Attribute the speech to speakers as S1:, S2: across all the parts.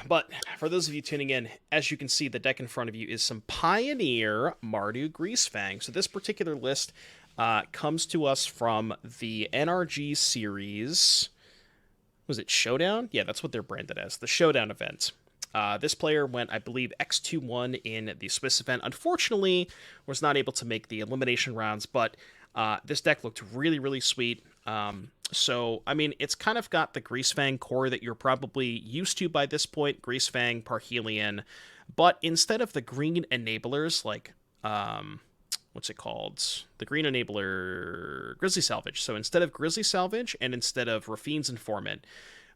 S1: But for those of you tuning in, as you can see, the deck in front of you is some Pioneer Mardu Greasefang. So this particular list comes to us from the NRG series. Was it Showdown? Yeah, that's what they're branded as, the Showdown event. This player went, I believe, X2-1 in the Swiss event. Unfortunately, was not able to make the elimination rounds, but this deck looked really, really sweet. So, I mean, it's kind of got the Greasefang core that you're probably used to by this point, Greasefang, Parhelion, but instead of the green enablers, like, what's it called? The green enabler, Grizzly Salvage. So instead of Grizzly Salvage and instead of Rafine's Informant,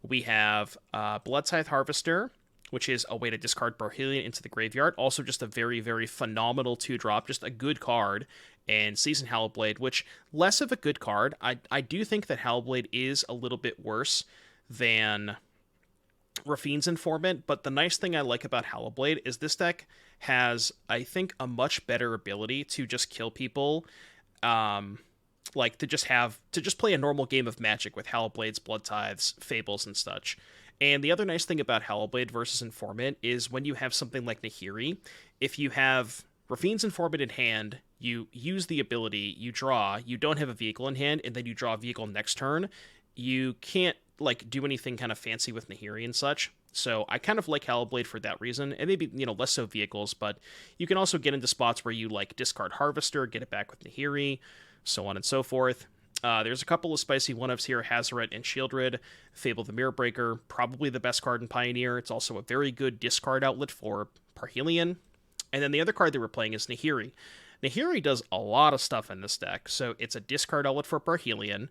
S1: we have Bloodtithe Harvester, which is a way to discard Parhelion into the graveyard. Also just a very, very phenomenal 2-drop, just a good card. And Seasoned Hallowblade, which, less of a good card. I do think that Hallowblade is a little bit worse than Rafine's Informant, but the nice thing I like about Hallowblade is this deck has, I think, a much better ability to just kill people, like to just play a normal game of Magic with Hallowblades, Bloodtithes, Fables, and such. And the other nice thing about Hallowblade versus Informant is when you have something like Nahiri, if you have Rafine's Informant in hand, you use the ability, you draw, you don't have a vehicle in hand, and then you draw a vehicle next turn, you can't like do anything kind of fancy with Nahiri and such. So I kind of like Hallowblade for that reason, and maybe, less so vehicles, but you can also get into spots where you like discard Harvester, get it back with Nahiri, so on and so forth. There's a couple of spicy one-ups here, Hazoret and Shieldred, Fable the Mirror Breaker, probably the best card in Pioneer. It's also a very good discard outlet for Parhelion. And then the other card that we're playing is Nahiri. Nahiri does a lot of stuff in this deck, so it's a discard outlet for Parhelion.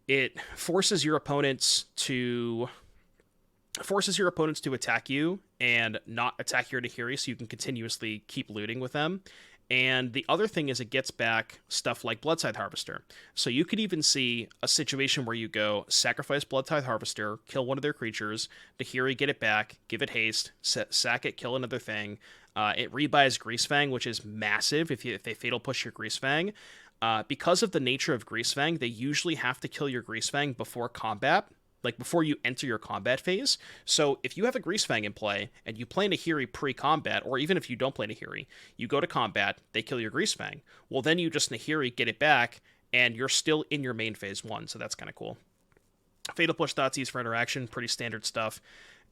S1: It forces your opponents to attack you and not attack your Nahiri, so you can continuously keep looting with them. And the other thing is it gets back stuff like Bloodtithe Harvester. So you could even see a situation where you go sacrifice Bloodtithe Harvester, kill one of their creatures, Nahiri, get it back, give it haste, sack it, kill another thing. It rebuys Greasefang, which is massive if they Fatal Push your Greasefang. Because of the nature of Greasefang, they usually have to kill your Greasefang before combat, like before you enter your combat phase. So if you have a Greasefang in play, and you play Nahiri pre-combat, or even if you don't play Nahiri, you go to combat, they kill your Greasefang. Well, then you just Nahiri, get it back, and you're still in your main phase 1, so that's kind of cool. Fatal Push Thoughtseize for interaction, pretty standard stuff.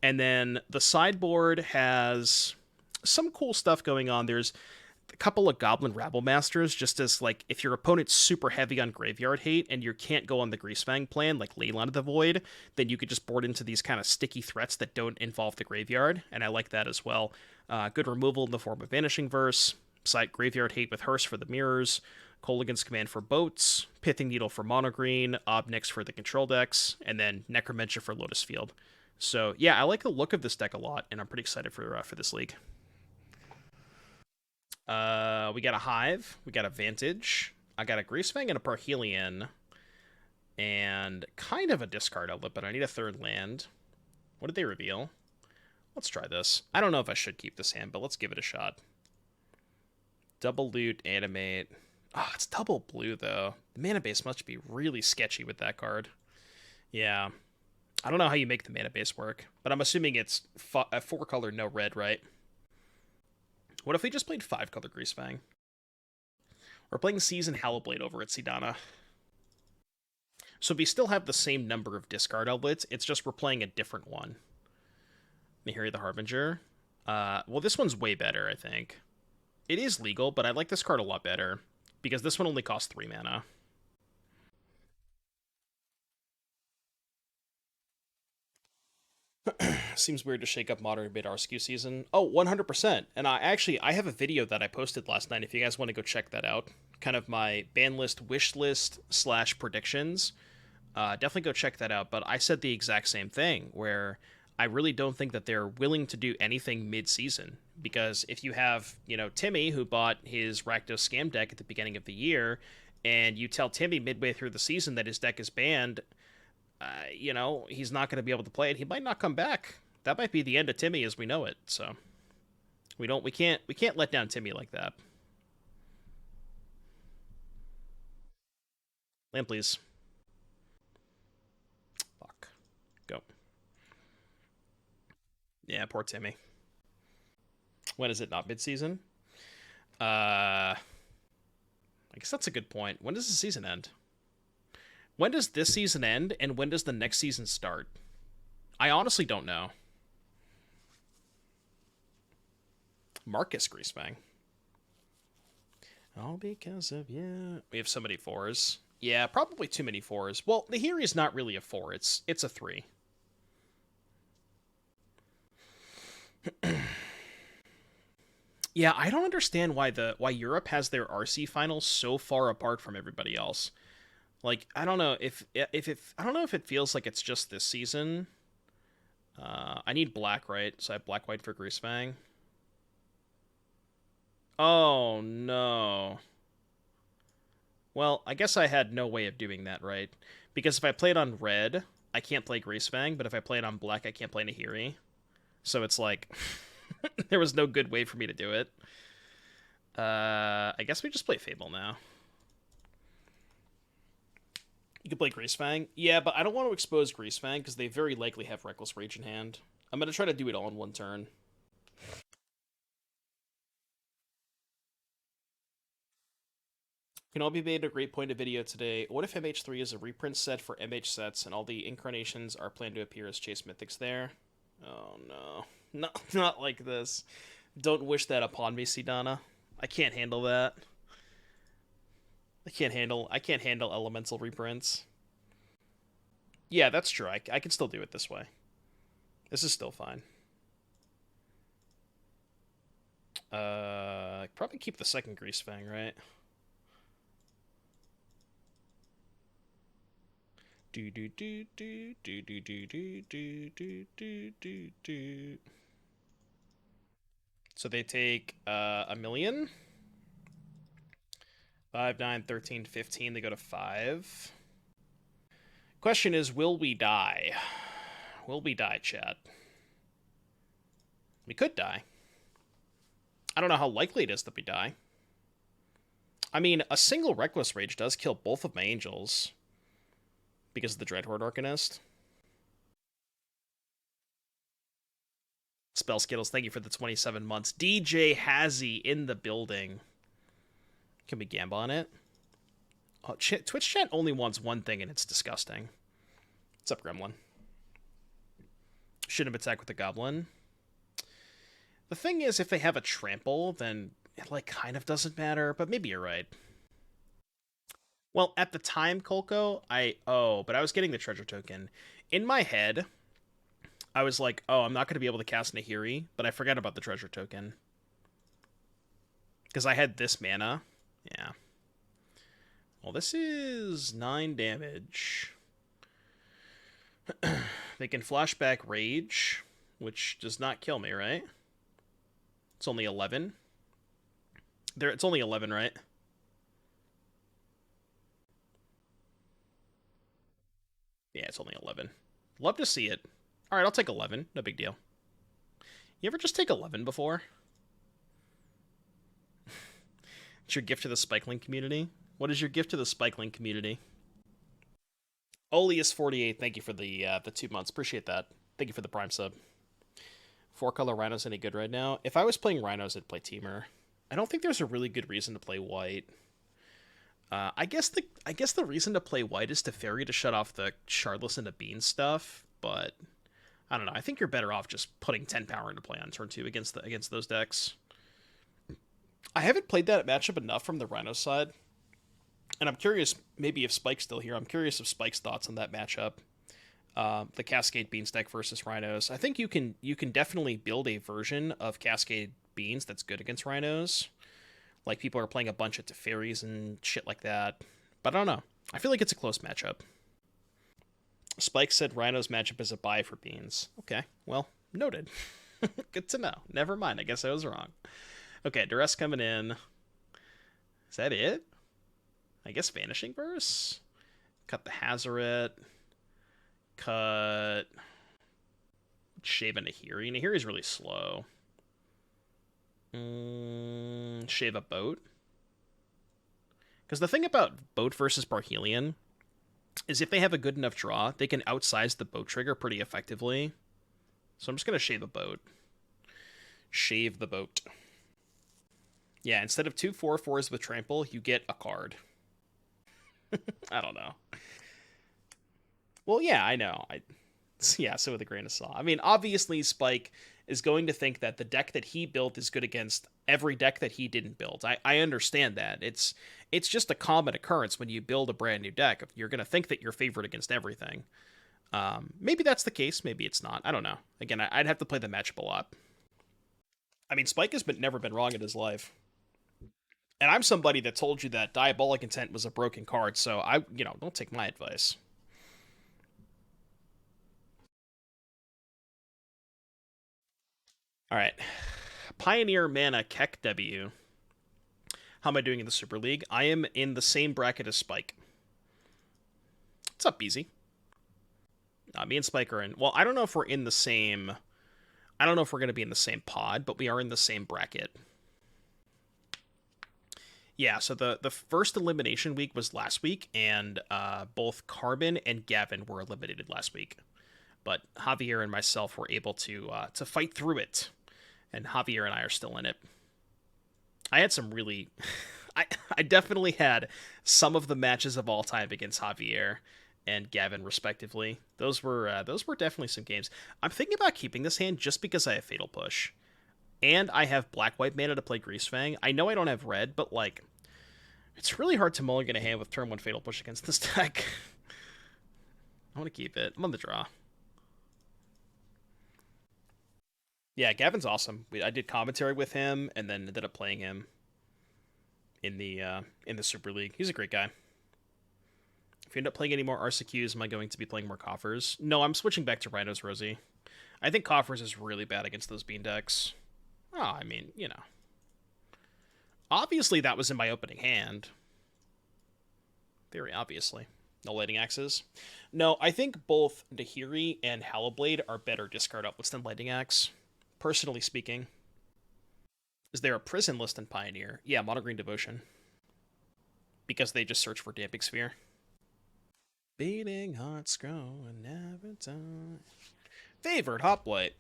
S1: And then the sideboard has some cool stuff going on. There's a couple of Goblin Rabblемasters, just as, like, if your opponent's super heavy on graveyard hate and you can't go on the Greasefang plan, like Leyline of the Void, then you could just board into these kind of sticky threats that don't involve the graveyard, and I like that as well. Good removal in the form of Vanishing Verse, Sight Graveyard Hate with Hearse for the mirrors, Kolaghan's Command for boats, Pithing Needle for mono green, Ob Nix for the control decks, and then Necromentia for Lotus Field. So yeah, I like the look of this deck a lot, and I'm pretty excited for this league. We got a Hive, we got a Vantage, I got a Greasefang and a Parhelion, and kind of a discard outlet, but I need a third land. What did they reveal? Let's try this. I don't know if I should keep this hand, but let's give it a shot. Double loot, animate. Oh, it's double blue, though. The mana base must be really sketchy with that card. Yeah. I don't know how you make the mana base work, but I'm assuming it's a 4-color, no red, right? What if we just played 5-color Greasefang? We're playing Seasoned Hallowblade over at Sidana. So we still have the same number of discard outlets, it's just we're playing a different one. Nahiri the Harbinger. Well, this one's way better, I think. It is legal, but I like this card a lot better, because this one only costs 3 mana. Seems weird to shake up Modern mid RSQ season. Oh, 100%. And I have a video that I posted last night if you guys want to go check that out. Kind of my ban list, wish list / predictions. Definitely go check that out. But I said the exact same thing, where I really don't think that they're willing to do anything mid-season. Because if you have, Timmy, who bought his Rakdos scam deck at the beginning of the year, and you tell Timmy midway through the season that his deck is banned, he's not going to be able to play it. He might not come back. That might be the end of Timmy as we know it. So we can't let down Timmy like that. Land, please. Fuck. Go. Yeah, poor Timmy. When is it not mid-season? I guess that's a good point. When does the season end? When does this season end, and when does the next season start? I honestly don't know. Marcus Greasefang. All because of you. We have so many 4s. Yeah, probably too many 4s. Well, the Nahiri is not really a 4. It's a 3. Yeah, I don't understand why Europe has their RC finals so far apart from everybody else. Like, I don't know if it feels like it's just this season. I need black, right? So I have black white for Greasefang. Oh no. Well, I guess I had no way of doing that, right? Because if I play it on red, I can't play Greasefang, but if I play it on black, I can't play Nahiri. So it's like there was no good way for me to do it. I guess we just play Fable now. You can play Greasefang. Yeah, but I don't want to expose Greasefang because they very likely have Reckless Rage in hand. I'm going to try to do it all in one turn. Can all be made a great point of video today. What if MH3 is a reprint set for MH sets and all the incarnations are planned to appear as Chase Mythics there? Oh no. Not like this. Don't wish that upon me, Sidana. I can't handle that. I can't handle elemental reprints. Yeah, that's true. I can still do it this way. This is still fine. Probably keep the second Greasefang, right? Do do do do do do do do do do do do. So they take a million. 5, 9, 13, 15. They go to 5. Question is, will we die? Will we die, chat? We could die. I don't know how likely it is that we die. I mean, a single Reckless Rage does kill both of my angels because of the Dreadhorde Arcanist. Spell Skittles, thank you for the 27 months. DJ Hazzy in the building. Can we gamble on it? Oh, Twitch chat only wants one thing, and it's disgusting. What's up, Gremlin? Shouldn't have attacked with the Goblin. The thing is, if they have a trample, then it, like, kind of doesn't matter, but maybe you're right. Well, at the time, Kolko, but I was getting the treasure token. In my head, I was like, oh, I'm not going to be able to cast Nahiri, but I forgot about the treasure token. Because I had this mana. Yeah. Well, this is 9 damage. They can flashback Rage, which does not kill me, right? It's only 11. It's only 11, right? Yeah, it's only 11. Love to see it. All right, I'll take 11. No big deal. You ever just take 11 before? It's your gift to the Spikeling community? What is your gift to the Spikeling community? Olius48, thank you for the 2 months. Appreciate that. Thank you for the Prime sub. 4-color Rhinos any good right now? If I was playing Rhinos, I'd play Teamer. I don't think there's a really good reason to play White. I guess the reason to play White is to Fairy to shut off the Shardless into Bean stuff, but I don't know. I think you're better off just putting 10 power into play on turn 2 against those decks. I haven't played that matchup enough from the Rhino side, and I'm curious, maybe if Spike's still here, I'm curious of Spike's thoughts on that matchup. The Cascade Beans deck versus Rhinos. I think you can definitely build a version of Cascade Beans that's good against Rhinos. Like, people are playing a bunch of Teferis and shit like that. But I don't know. I feel like it's a close matchup. Spike said Rhino's matchup is a buy for Beans. Okay, well, noted. Good to know. Never mind, I guess I was wrong. Okay, Duress coming in. Is that it? I guess Vanishing Verse? Cut the Hazoret. Cut... Shave a Nahiri. Nahiri's really slow. Shave a Boat. Because the thing about Boat versus Parhelion is if they have a good enough draw, they can outsize the Boat trigger pretty effectively. So I'm just going to shave a boat. Shave the boat. Yeah, instead of 2 4/4s with trample, you get a card. I don't know. Well, yeah, I know. Yeah, so with a grain of salt. I mean, obviously, Spike is going to think that the deck that he built is good against every deck that he didn't build. I understand that. It's just a common occurrence when you build a brand new deck. You're going to think that you're favored against everything. Maybe that's the case. Maybe it's not. I don't know. Again, I'd have to play the matchup a lot. I mean, Spike has never been wrong in his life. And I'm somebody that told you that Diabolic Intent was a broken card, so don't take my advice. All right. Pioneer Mana Keck W. How am I doing in the Super League? I am in the same bracket as Spike. What's up, Beezy? Me and Spike are in... Well, I don't know if we're in the same... I don't know if we're going to be in the same pod, but we are in the same bracket. Yeah, so the first elimination week was last week, and both Carbon and Gavin were eliminated last week. But Javier and myself were able to fight through it, and Javier and I are still in it. I had some really... I definitely had some of the matches of all time against Javier and Gavin, respectively. Those were definitely some games. I'm thinking about keeping this hand just because I have Fatal Push. And I have black-white mana to play Greasefang. I know I don't have red, but, like, it's really hard to mulligan a hand with turn 1 Fatal Push against this deck. I want to keep it. I'm on the draw. Yeah, Gavin's awesome. I did commentary with him, and then ended up playing him in the Super League. He's a great guy. If you end up playing any more RCQs, am I going to be playing more Coffers? No, I'm switching back to Rhinos, Rosie. I think Coffers is really bad against those bean decks. Oh, I mean, you know. Obviously, that was in my opening hand. Very obviously. No Lightning Axes. No, I think both Nahiri and Hallowblade are better discard outlets than Lightning Axe. Personally speaking. Is there a prison list in Pioneer? Yeah, Mono Green Devotion. Because they just search for Damping Sphere. Beating hearts grow and never die. Favored Hoplite.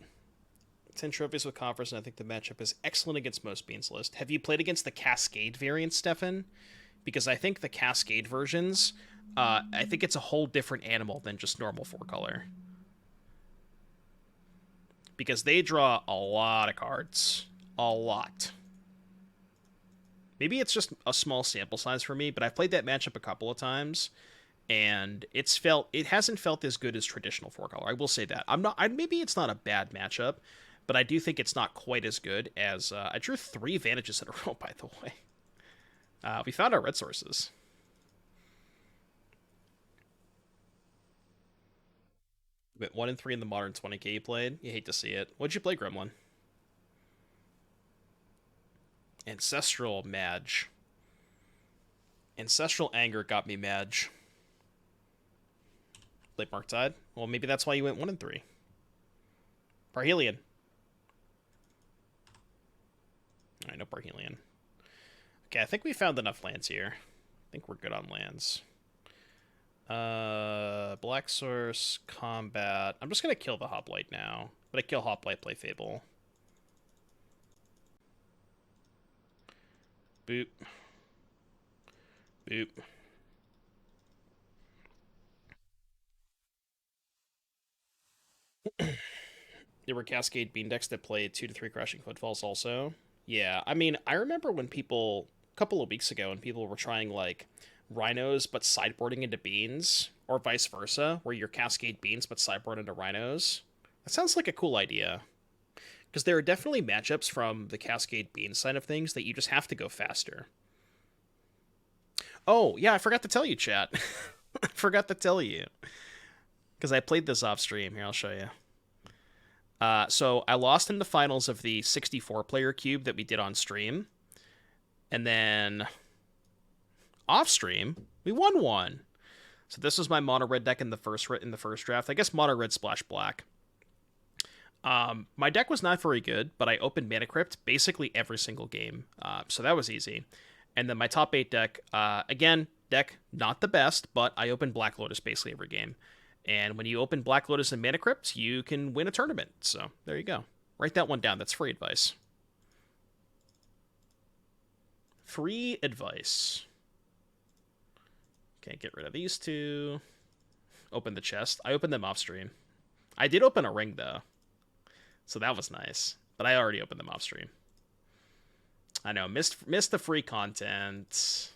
S1: 10 trophies with Conference, and I think the matchup is excellent against most Beans list. Have you played against the Cascade variant, Stefan? Because I think the Cascade versions, I think it's a whole different animal than just normal 4-color. Because they draw a lot of cards. A lot. Maybe it's just a small sample size for me, but I've played that matchup a couple of times, and it hasn't felt as good as traditional 4-color. I will say that. Maybe it's not a bad matchup, but I do think it's not quite as good as... I drew 3 Vantages in a row, by the way. We found our red sources. We went 1 and 3 in the modern 20k you played. You hate to see it. What'd you play, Gremlin? Ancestral Madge. Ancestral Anger got me Madge. Late Mark Tide? Well, maybe that's why you went 1 and 3. Parhelion. Alright, no Parhelion. Okay, I think we found enough lands here. I think we're good on lands. Black Source, Combat. I'm just gonna kill the Hoplite now. But I kill Hoplite, play Fable. Boop. Boop. There were Cascade Bean decks that played 2 to 3 Crashing Footfalls also. Yeah, I mean, I remember when people, a couple of weeks ago, when people were trying, like, Rhinos but sideboarding into Beans, or vice versa, where you're Cascade Beans but sideboard into Rhinos. That sounds like a cool idea. Because there are definitely matchups from the Cascade Beans side of things that you just have to go faster. Oh, yeah, I forgot to tell you, chat. I forgot to tell you. Because I played this off stream. Here, I'll show you. So I lost in the finals of the 64-player cube that we did on stream. And then off stream, we won one. So this was my mono red deck in the first draft. I guess mono red splash black. My deck was not very good, but I opened Mana Crypt basically every single game. So that was easy. And then my top 8 deck, again, deck not the best, but I opened Black Lotus basically every game. And when you open Black Lotus and Mana Crypt, you can win a tournament. So there you go. Write that one down. That's free advice. Free advice. Okay, get rid of these two. Open the chest. I opened them off stream. I did open a ring, though. So that was nice. But I already opened them off stream. I know. Missed the free content.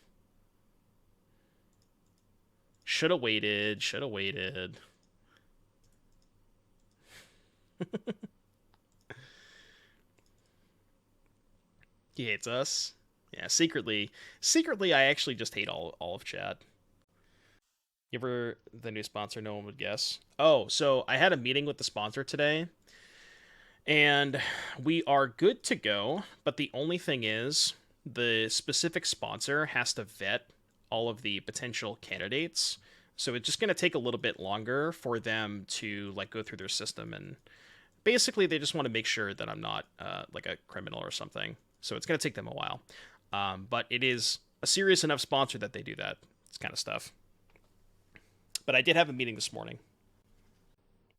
S1: Should have waited. Should have waited. He hates us. Yeah, secretly, I actually just hate all of chat. You ever the new sponsor? No one would guess. Oh, so I had a meeting with the sponsor today, and we are good to go. But the only thing is, the specific sponsor has to vet all of the potential candidates. So it's just going to take a little bit longer for them to like go through their system, and basically they just want to make sure that I'm not like a criminal or something. So it's going to take them a while. But it is a serious enough sponsor that they do that. It's kind of stuff. But I did have a meeting this morning.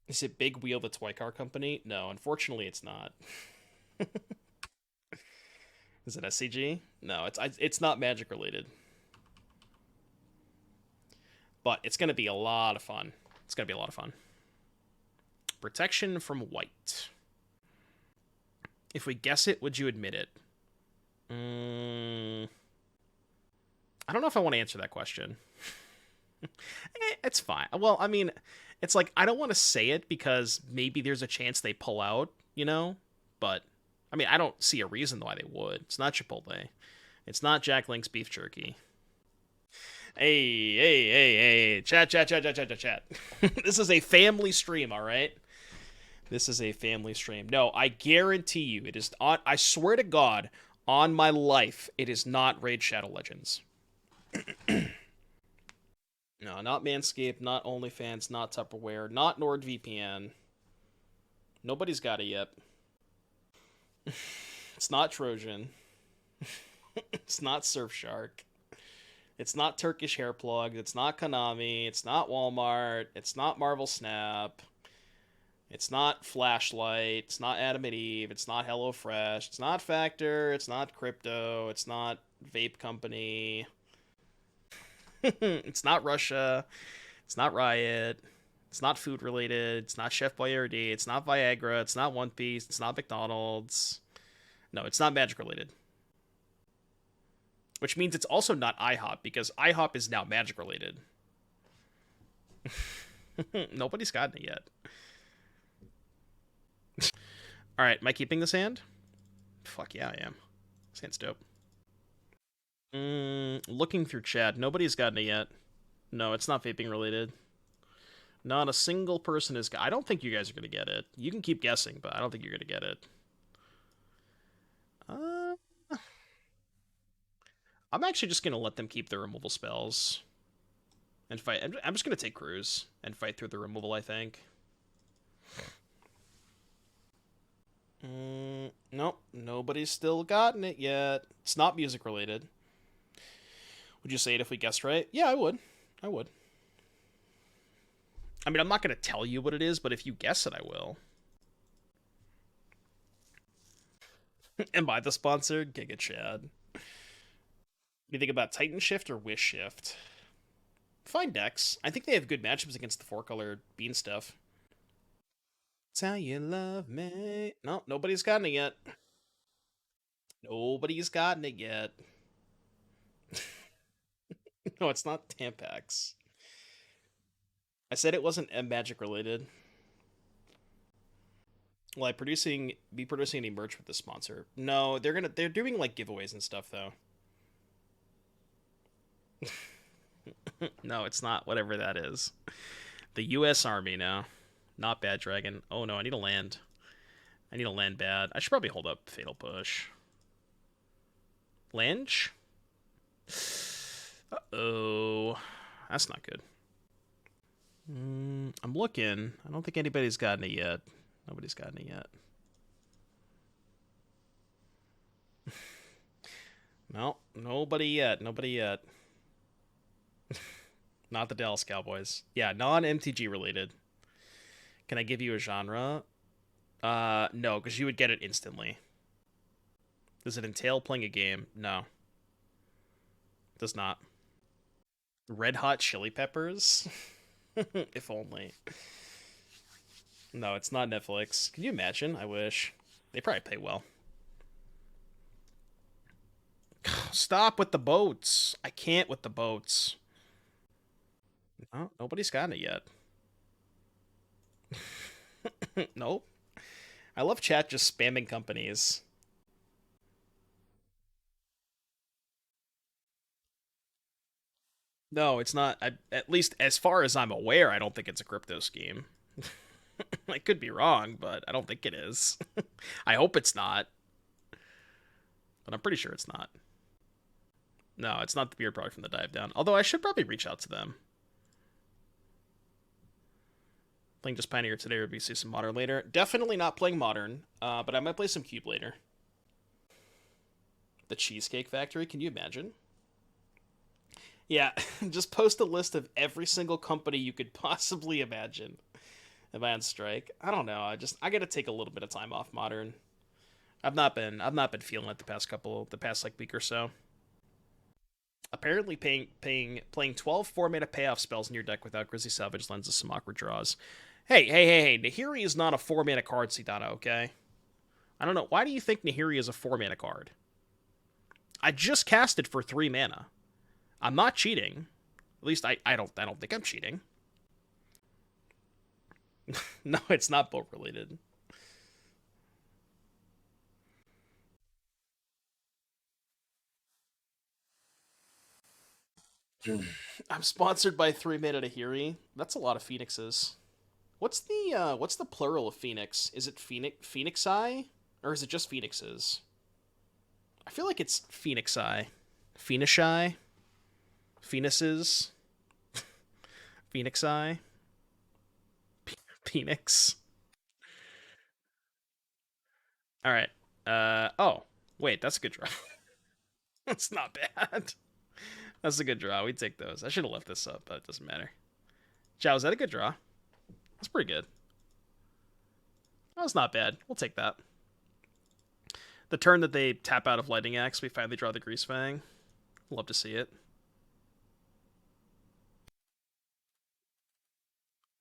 S1: Is it Big Wheel, the toy car company? No, unfortunately it's not. Is it SCG? No, it's not Magic related. But it's going to be a lot of fun. It's going to be a lot of fun. Protection from white. If we guess it, would you admit it? I don't know if I want to answer that question. It's fine. Well, I mean, it's like, I don't want to say it because maybe there's a chance they pull out, you know? But, I mean, I don't see a reason why they would. It's not Chipotle. It's not Jack Link's beef jerky. Hey. Chat. This is a family stream, all right? This is a family stream. No, I guarantee you, it is on, I swear to God, on my life, it is not Raid Shadow Legends. No, not Manscaped, not OnlyFans, not Tupperware, not NordVPN. Nobody's got it yet. It's not Trojan. It's not Surfshark. It's not Turkish Hair Plug. It's not Konami. It's not Walmart. It's not Marvel Snap. It's not Flashlight. It's not Adam and Eve. It's not HelloFresh. It's not Factor. It's not Crypto. It's not Vape Company. It's not Russia. It's not Riot. It's not food related. It's not Chef Boyardee. It's not Viagra. It's not One Piece. It's not McDonald's. No, it's not Magic related. Which means it's also not IHOP, because IHOP is now Magic related. Nobody's gotten it yet. Alright, am I keeping this hand? Fuck yeah, I am. This hand's dope. Looking through chat, nobody's gotten it yet. No, it's not vaping related. Not a single person is... I don't think you guys are going to get it. You can keep guessing, but I don't think you're going to get it. I'm actually just going to let them keep their removal spells. And fight. I'm just going to take Cruise and fight through the removal, I think. Nope. Nobody's still gotten it yet. It's not music related. Would you say it if we guessed right? Yeah, I would. I would. I mean, I'm not going to tell you what it is, but if you guess it, I will. Am I the sponsor? Giga Chad. What do you think about Titan Shift or Wish Shift? Fine decks. I think they have good matchups against the 4-color bean stuff. That's how you love me. No, nobody's gotten it yet. Nobody's gotten it yet. No, it's not Tampax. I said it wasn't Magic related. Will I be producing any merch with the sponsor? No, they're doing like giveaways and stuff though. No, it's not whatever that is. The US Army now. Not Bad Dragon. Oh no, I need to land. I need to land bad. I should probably hold up Fatal Push. Lange? Uh-oh. That's not good. I'm looking. I don't think anybody's gotten it yet. Nobody's gotten it yet. No, nobody yet. Nobody yet. Not the Dallas Cowboys. Yeah, non-MTG related. Can I give you a genre? No, because you would get it instantly. Does it entail playing a game? No. Does not. Red Hot Chili Peppers? If only. No, it's not Netflix. Can you imagine? I wish. They probably pay well. Stop with the boats. I can't with the boats. No, nobody's gotten it yet. Nope. I love chat just spamming companies. No, it's not. At least as far as I'm aware, I don't think it's a crypto scheme. I could be wrong, but I don't think it is. I hope it's not, but I'm pretty sure it's not. No, it's not the beer product from the dive down. Although I should probably reach out to them. Playing just Pioneer today or be some Modern later. Definitely not playing Modern, but I might play some Cube later. The Cheesecake Factory, can you imagine? Yeah, just post a list of every single company you could possibly imagine. Am I on strike? I don't know. I gotta take a little bit of time off Modern. I've not been feeling it the past like week or so. Apparently, playing 12 4-mana payoff spells in your deck without Grizzly Salvage lends us some awkward draws. Hey! Nahiri is not a 4-mana card, Sidana. Okay. I don't know. Why do you think Nahiri is a 4-mana card? I just cast it for 3 mana. I'm not cheating. At least I don't think I'm cheating. No, it's not boat related. I'm sponsored by 3 mana Nahiri. That's a lot of phoenixes. What's the plural of phoenix? Is it phoenixi? Or is it just phoenixes? I feel like it's phoenixi. Phoenixi? Phoenixes? Phoenixi? Phoenix? Alright. Oh. Wait, that's a good draw. That's not bad. That's a good draw. We take those. I should have left this up, but it doesn't matter. Chow, is that a good draw? That's pretty good. That was not bad. We'll take that. The turn that they tap out of Lightning Axe, we finally draw the Greasefang. Love to see it.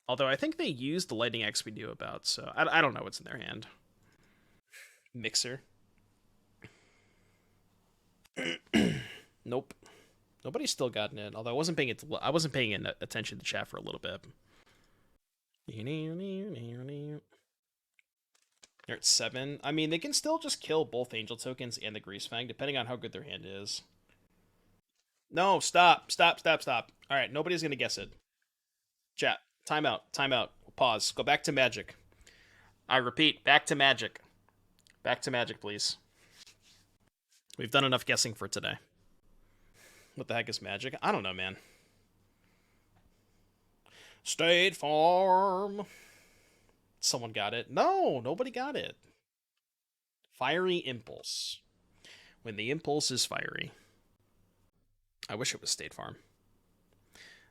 S1: Although I think they used the Lightning Axe we knew about, so I don't know what's in their hand. Mixer. Nope. Nobody's still gotten it. Although I wasn't paying attention to chat for a little bit. They're at 7. I mean, they can still just kill both Angel tokens and the Greasefang, depending on how good their hand is. No, stop. Alright, nobody's gonna guess it. Chat. Timeout. Pause. Go back to Magic. I repeat, back to Magic. Back to Magic, please. We've done enough guessing for today. What the heck is Magic? I don't know, man. State Farm. Someone got it. No, nobody got it. Fiery Impulse. When the impulse is fiery. I wish it was State Farm.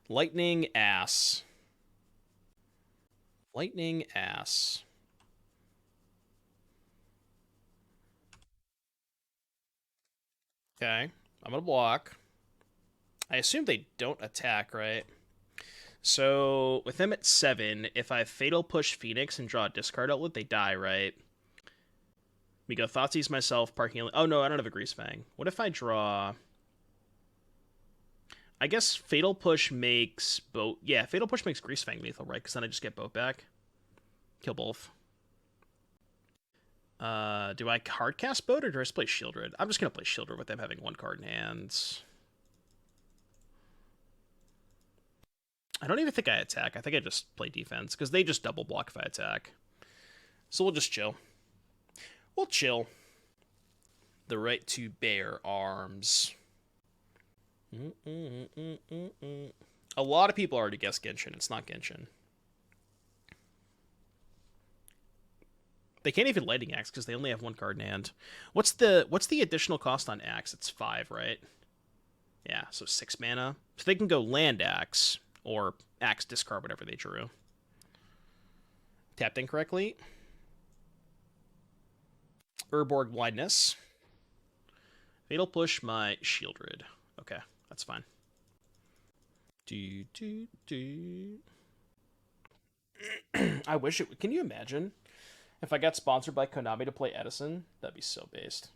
S1: Lightning Ass. Lightning Ass. Okay. I'm going to block. I assume they don't attack, right? So, with them at 7, if I Fatal Push Phoenix and draw a discard outlet, they die, right? We go Thoughtseize myself, Parhelion... Oh, no, I don't have a Greasefang. What if I draw... I guess Fatal Push makes boat... Yeah, Fatal Push makes Greasefang lethal, right? Because then I just get boat back. Kill both. Do I hardcast boat or do I just play Shieldred? I'm just going to play Shieldred with them having 1 card in hand. I don't even think I attack. I think I just play defense, because they just double block if I attack. So we'll just chill. We'll chill. The right to bear arms. A lot of people already guessed Genshin. It's not Genshin. They can't even Lightning Axe because they only have 1 card in hand. What's the additional cost on Axe? It's 5, right? Yeah, so 6 mana. So they can go Land Axe. or Axe discard whatever they drew. Tapped incorrectly. Urborg Blindness. Fatal Push my Shieldred. Okay, that's fine. I wish it would. Can you imagine if I got sponsored by Konami to play Edison? That'd be so based.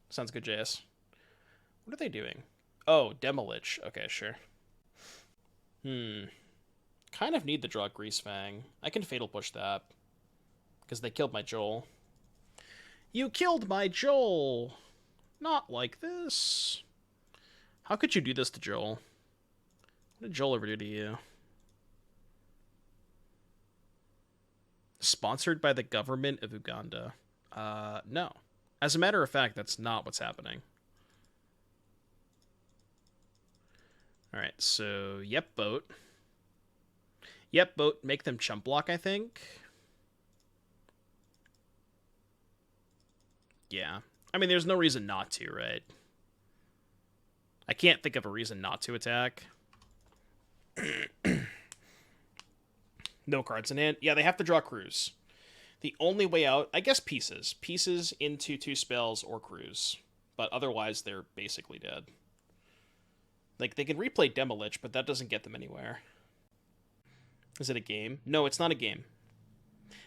S1: Sounds good, JS. What are they doing? Oh, Demolich. Okay, sure. Kind of need to draw Greasefang. I can Fatal Push that. Because they killed my Joel. You killed my Joel! Not like this. How could you do this to Joel? What did Joel ever do to you? Sponsored by the government of Uganda. No. As a matter of fact, that's not what's happening. Alright, so, yep, boat. Yep, boat, make them chump block, I think. Yeah. I mean, there's no reason not to, right? I can't think of a reason not to attack. No cards in hand. Yeah, they have to draw Cruise. The only way out, I guess Pieces. Pieces into 2 spells or Cruise. But otherwise, they're basically dead. Like, they can replay Demolich, but that doesn't get them anywhere. Is it a game? No, it's not a game.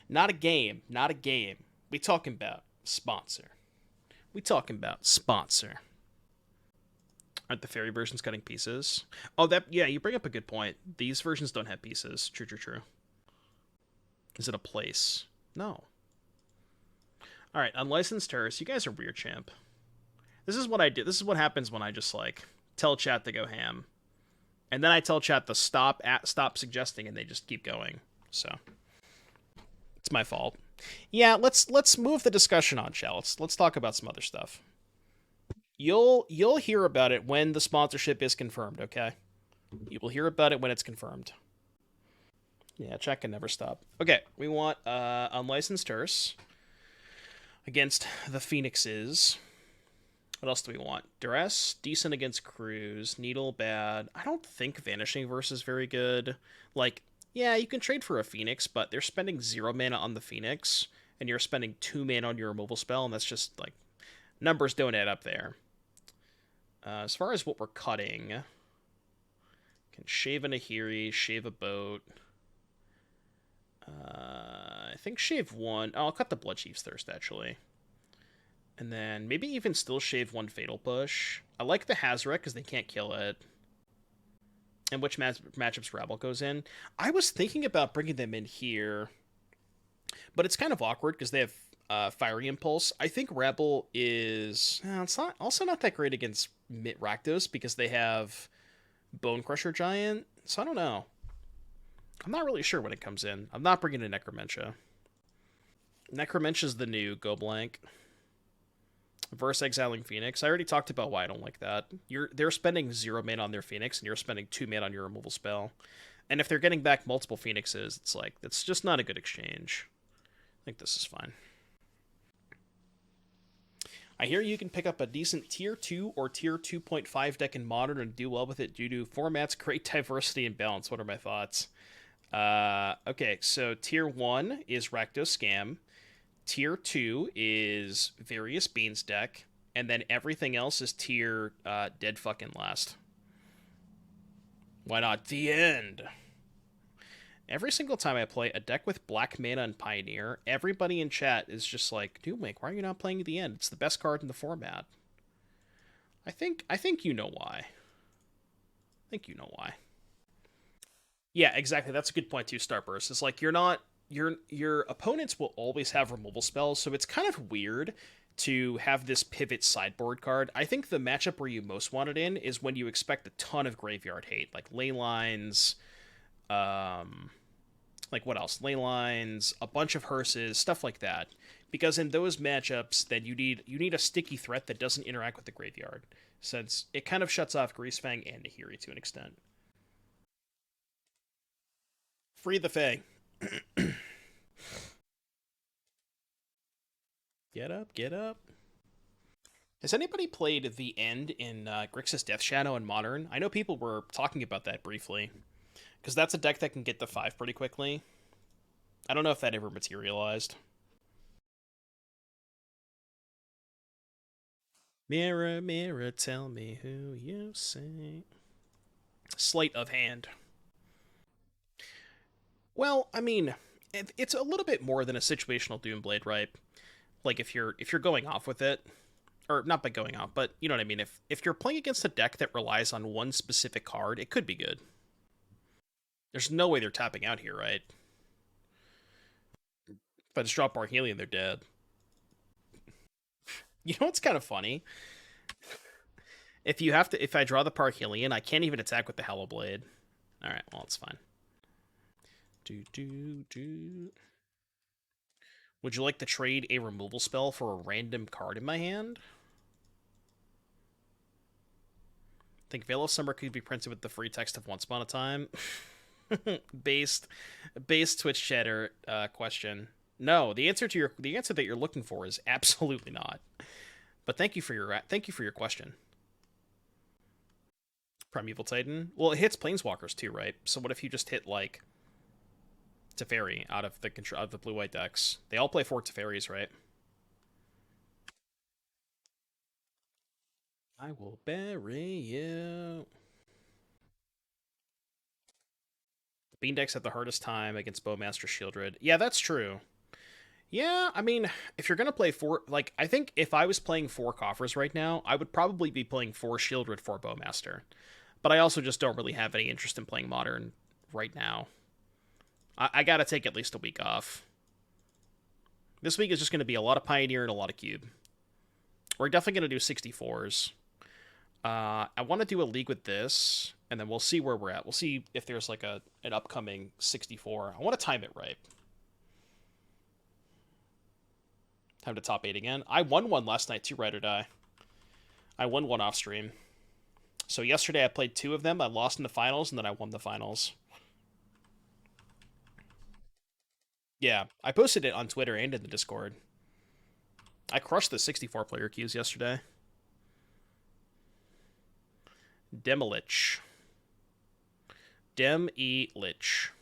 S1: Not a game. Not a game. We talking about sponsor. We talking about sponsor. Aren't the fairy versions cutting pieces? Oh, yeah, you bring up a good point. These versions don't have pieces. True, true, true. Is it a place? No. Alright, Unlicensed Terrorist. You guys are weird, champ. This is what I do. This is what happens when I just, like, tell chat to go ham. And then I tell chat to stop suggesting, and they just keep going. So, it's my fault. Yeah, let's move the discussion on, chat. Let's talk about some other stuff. You'll hear about it when the sponsorship is confirmed, okay? You will hear about it when it's confirmed. Yeah, chat can never stop. Okay, we want Unlicensed Terse against the Phoenixes. What else do we want? Duress, decent against Cruise. Needle, bad. I don't think Vanishing Verse is very good. Like, yeah, you can trade for a Phoenix, but they're spending 0 mana on the Phoenix, and you're spending 2 mana on your removal spell, and that's just, like, numbers don't add up there. As far as what we're cutting, can shave an Ahiri, shave a boat. I think shave 1. Oh, I'll cut the Bloodchief's Thirst, actually. And then maybe even still shave 1 Fatal Push. I like the Hazoret because they can't kill it. And which matchups Rabble goes in. I was thinking about bringing them in here, but it's kind of awkward because they have Fiery Impulse. I think Rabble is... it's not, also not that great against Rakdos because they have Bone Crusher Giant. So I don't know. I'm not really sure when it comes in. I'm not bringing in Necromentia. Necromentia's the new Go Blank. Verse Exiling Phoenix. I already talked about why I don't like that. They're spending 0 mana on their Phoenix, and you're spending 2 mana on your removal spell. And if they're getting back multiple Phoenixes, it's like, that's just not a good exchange. I think this is fine. I hear you can pick up a decent Tier 2 or Tier 2.5 deck in Modern and do well with it due to format's great diversity and balance. What are my thoughts? Okay, so Tier 1 is Rakdos Scam. Tier 2 is Various Beans deck, and then everything else is tier Dead Fucking Last. Why not? The end! Every single time I play a deck with Black Mana and Pioneer, everybody in chat is just like, Doomwake, why are you not playing The End? It's the best card in the format. I think you know why. I think you know why. Yeah, exactly. That's a good point too, Starburst. It's like your opponents will always have removal spells, so it's kind of weird to have this pivot sideboard card. I think the matchup where you most want it in is when you expect a ton of graveyard hate, like ley lines, like what else? Ley lines, a bunch of hearses, stuff like that. Because in those matchups, then you need a sticky threat that doesn't interact with the graveyard, since it kind of shuts off Greasefang and Nahiri to an extent. Free the Fang. Get up, get up. Has anybody played The End in Grixis Death Shadow in Modern? I know people were talking about that briefly. Because that's a deck that can get to 5 pretty quickly. I don't know if that ever materialized. Mirror, mirror, tell me who you say. Sleight of hand. Well, I mean, it's a little bit more than a situational Doomblade, right? Like if you're going off with it, or not by going off, but you know what I mean. If you're playing against a deck that relies on one specific card, it could be good. There's no way they're tapping out here, right? If I just drop Parhelion, they're dead. You know what's kind of funny? If I draw the Parhelion, I can't even attack with the Hallowblade. All right, well it's fine. Would you like to trade a removal spell for a random card in my hand? Think Veil of Summer could be printed with the free text of Once Upon a Time. based Twitch chatter question. No, the answer that you're looking for is absolutely not. But thank you for your question. Primeval Titan. Well, it hits Planeswalkers too, right? So what if you just hit like Teferi out of the blue-white decks? They all play 4 Teferis, right? I will bury you. The Bean decks have the hardest time against Bowmaster Shieldred. Yeah, that's true. Yeah, I mean, if you're gonna play 4, like, I think if I was playing 4 Coffers right now, I would probably be playing 4 Shieldred, 4 Bowmaster. But I also just don't really have any interest in playing Modern right now. I gotta take at least a week off. This week is just gonna be a lot of Pioneer and a lot of Cube. We're definitely gonna do 64s. I want to do a league with this, and then we'll see where we're at. We'll see if there's like an upcoming 64. I want to time it right. Time to top 8 again. I won one last night too, Ride or Die. I won one off stream. So yesterday I played 2 of them. I lost in the finals, and then I won the finals. Yeah, I posted it on Twitter and in the Discord. I crushed the 64-player queues yesterday. Demolich. Dem-E-Lich.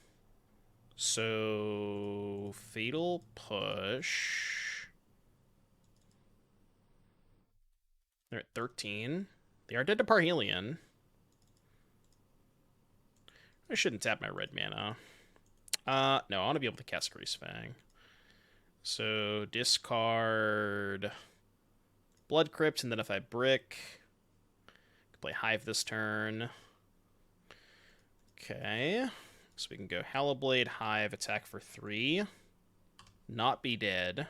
S1: So, Fatal Push. They're at 13. They are dead to Parhelion. I shouldn't tap my red mana. No, I want to be able to cast Greasefang. So, discard Blood Crypt, and then if I brick, play Hive this turn. Okay. So we can go Hallowblade, Hive, attack for 3. Not be dead.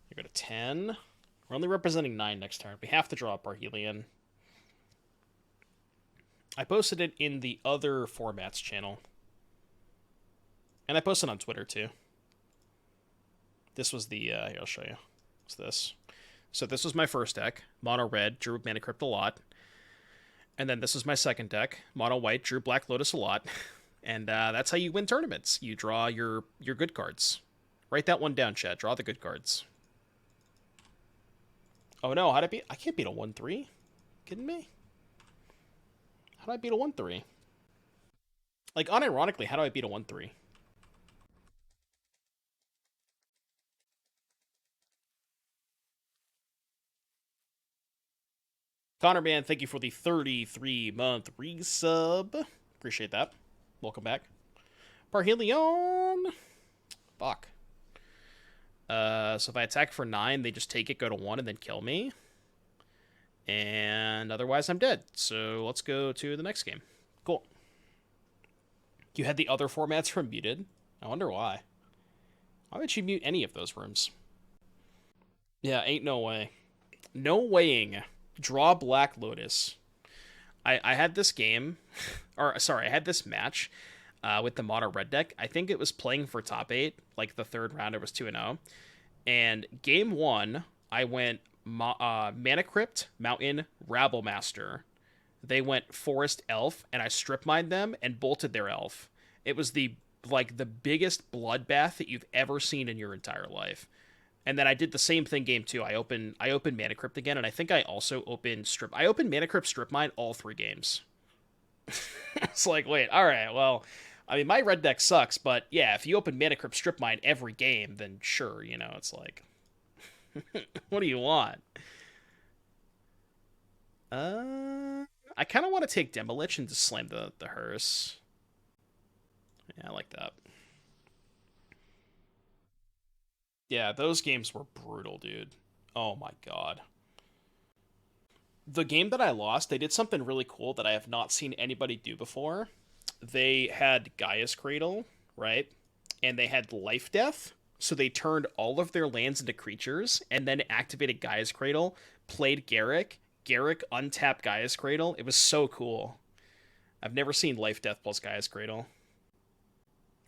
S1: You go to 10. We're only representing 9 next turn. We have to draw a Parhelion. I posted it in the other formats channel. And I posted on Twitter too. This was the, here, I'll show you. What's this? So this was my first deck, Mono Red, drew Mana Crypt a lot. And then this was my second deck, Mono White, drew Black Lotus a lot. And that's how you win tournaments. You draw your good cards. Write that one down, chat. Draw the good cards. Oh no, how'd I beat? I can't beat a 1-3. Kidding me? How do I beat a 1-3? Like, unironically, how do I beat a 1-3? Connor Man, thank you for the 33-month resub. Appreciate that. Welcome back. Parhelion. Fuck. So if I attack for 9, they just take it, go to 1, and then kill me. And otherwise, I'm dead. So let's go to the next game. Cool. You had the other formats from muted. I wonder why. Why would you mute any of those rooms? Yeah, ain't no way. No weighing. Draw Black Lotus. I had this game, or sorry, I had this match with the Mono Red deck. I think it was playing for top 8, like the third round. It was 2-0. And game 1, I went Mana Crypt, Mountain, Rabblemaster. They went Forest Elf, and I strip mined them and bolted their elf. It was the biggest bloodbath that you've ever seen in your entire life. And then I did the same thing game 2. I opened Mana Crypt again, and I think I also opened Mana Crypt Strip Mine all 3 games. It's like, wait, all right, well, I mean, my red deck sucks, but yeah, if you open Mana Crypt Strip Mine every game, then sure, you know, it's like, what do you want? I kind of want to take Demolich and just slam the hearse. Yeah, I like that. Yeah, those games were brutal, dude. Oh my god. The game that I lost, they did something really cool that I have not seen anybody do before. They had Gaia's Cradle, right? And they had Life Death. So they turned all of their lands into creatures and then activated Gaia's Cradle, played Garrick. Garrick untapped Gaia's Cradle. It was so cool. I've never seen Life Death plus Gaia's Cradle.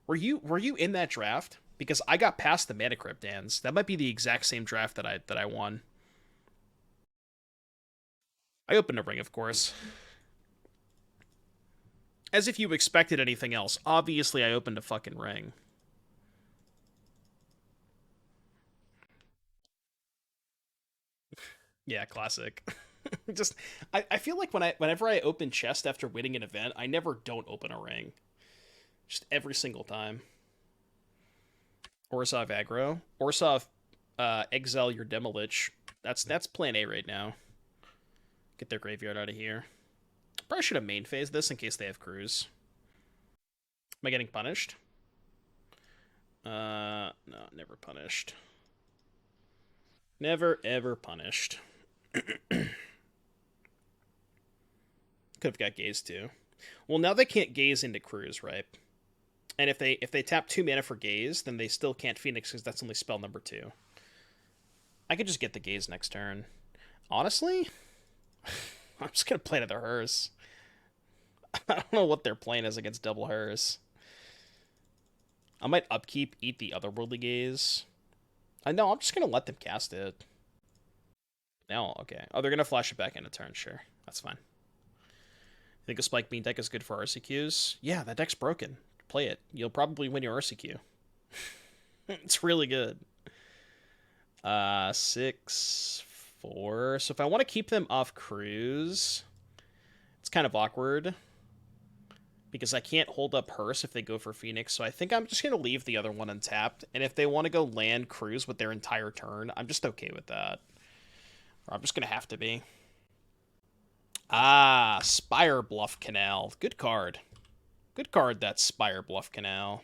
S1: Were you in that draft? Because I got past the Mana Crypt Dans. That might be the exact same draft that I won. I opened a ring, of course. As if you expected anything else. Obviously, I opened a fucking ring. Yeah, classic. Just, I feel like whenever I open chest after winning an event, I never don't open a ring. Just every single time. Orzhov aggro. Orzhov, exile your Demolich. That's plan A right now. Get their graveyard out of here. Probably should have main phased this in case they have crews. Am I getting punished? No, never punished. Never ever punished. Could have got gaze too. Well, now they can't gaze into crews, right? And if they tap 2 mana for gaze, then they still can't Phoenix because that's only spell number 2. I could just get the gaze next turn. Honestly, I'm just gonna play another hearse. I don't know what their plan is against double hearse. I might upkeep, eat the otherworldly gaze. I know, I'm just gonna let them cast it. No, okay. Oh, they're gonna flash it back in a turn, sure. That's fine. You think a Spike Bean deck is good for RCQs? Yeah, that deck's broken. Play it. You'll probably win your RCQ. It's really good. 6, 4. So if I want to keep them off cruise, it's kind of awkward because I can't hold up Hearse if they go for Phoenix. So I think I'm just going to leave the other one untapped. And if they want to go land cruise with their entire turn, I'm just okay with that. Or I'm just going to have to be. Ah, Spire Bluff Canal. Good card. Good card, that Spire Bluff Canal.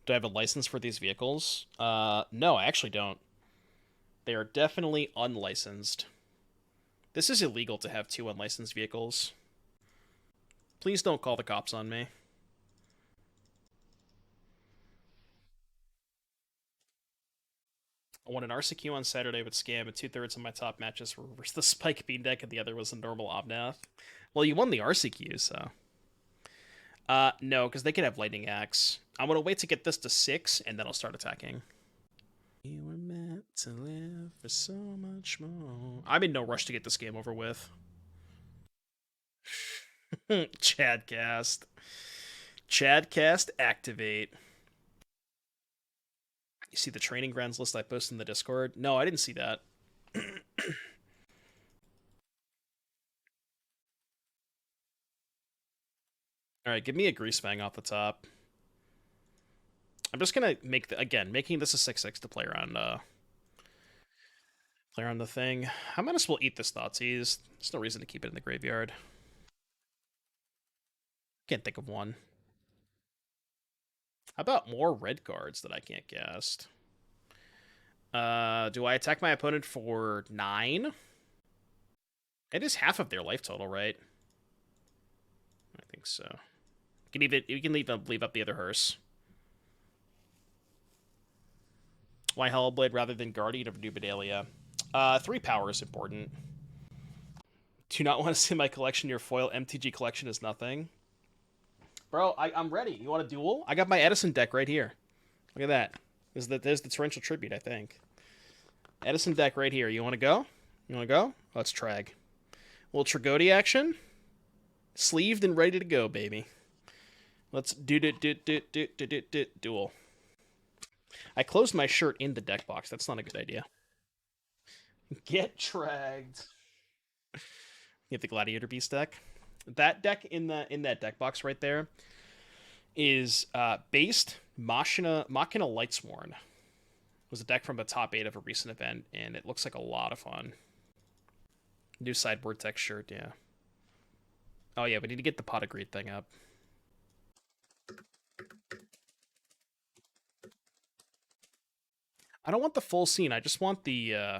S1: Do I have a license for these vehicles? No, I actually don't. They are definitely unlicensed. This is illegal to have 2 unlicensed vehicles. Please don't call the cops on me. I won an RCQ on Saturday with Scam, and 2/3 of my top matches were the Spike Bean deck, and the other was a normal Obnath. Well, you won the RCQ, so. No, because they could have Lightning Axe. I'm gonna wait to get this to 6, and then I'll start attacking. You were meant to live for so much more. I'm in no rush to get this game over with. Chadcast. Chadcast activate. You see the training grounds list I posted in the Discord? No, I didn't see that. Alright, give me a Greasefang off the top. I'm just gonna make again, making this a 6/6 to play around the thing. I might as well eat this Thoughtseize. There's no reason to keep it in the graveyard. Can't think of one. How about more red cards that I can't cast? Do I attack my opponent for 9? It is half of their life total, right? I think so. You can leave up the other hearse. Why Hallowblade rather than Guardian of New Bedalia? 3 power is important. Do you not want to see my collection? Your foil MTG collection is nothing. Bro, I'm ready. You want a duel? I got my Edison deck right here. Look at that. There's the Torrential Tribute, I think. Edison deck right here. You want to go? You want to go? Let's Trag. A little Tragody action. Sleeved and ready to go, baby. Let's duel. I closed my shirt in the deck box. That's not a good idea. Get tragged. You have the Gladiator Beast deck. That deck in that deck box right there is based Machina Lightsworn. It was a deck from the top 8 of a recent event, and it looks like a lot of fun. New sideboard text shirt, yeah. Oh yeah, we need to get the Pot of Greed thing up. I don't want the full scene. I just want the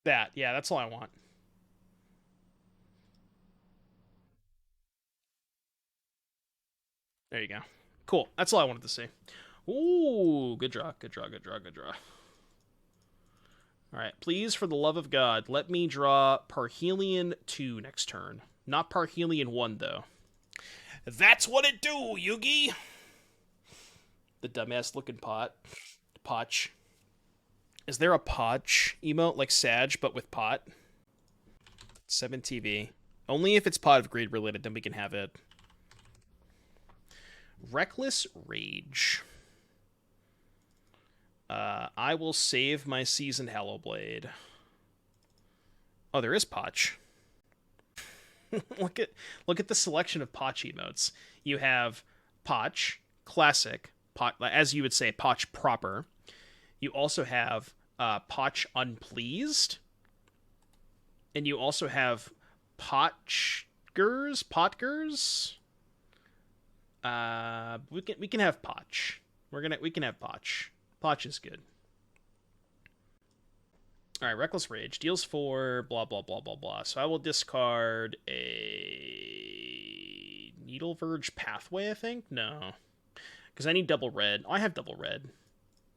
S1: that. Yeah, that's all I want. There you go. Cool. That's all I wanted to see. Ooh, good draw, good draw, good draw, good draw. All right, please, for the love of God, let me draw Parhelion II next turn. Not Parhelion 1, though. That's what it do, Yugi! The dumbass-looking pot. Potch. Is there a Potch emote like Sag, but with pot? 7 TV. Only if it's Pot of Greed related, then we can have it. Reckless Rage. I will save my Seasoned Hallowblade. Oh, there is Potch. look at the selection of Potch emotes. You have Potch, Classic, Pot, as you would say, Potch proper. You also have Potch Unpleased, and you also have Potgers. We can have Potch. We can have Potch. Potch is good. All right, Reckless Rage deals 4, blah blah blah blah blah. So I will discard a Needleverge Pathway. I think no, because I need double red. Oh, I have double red,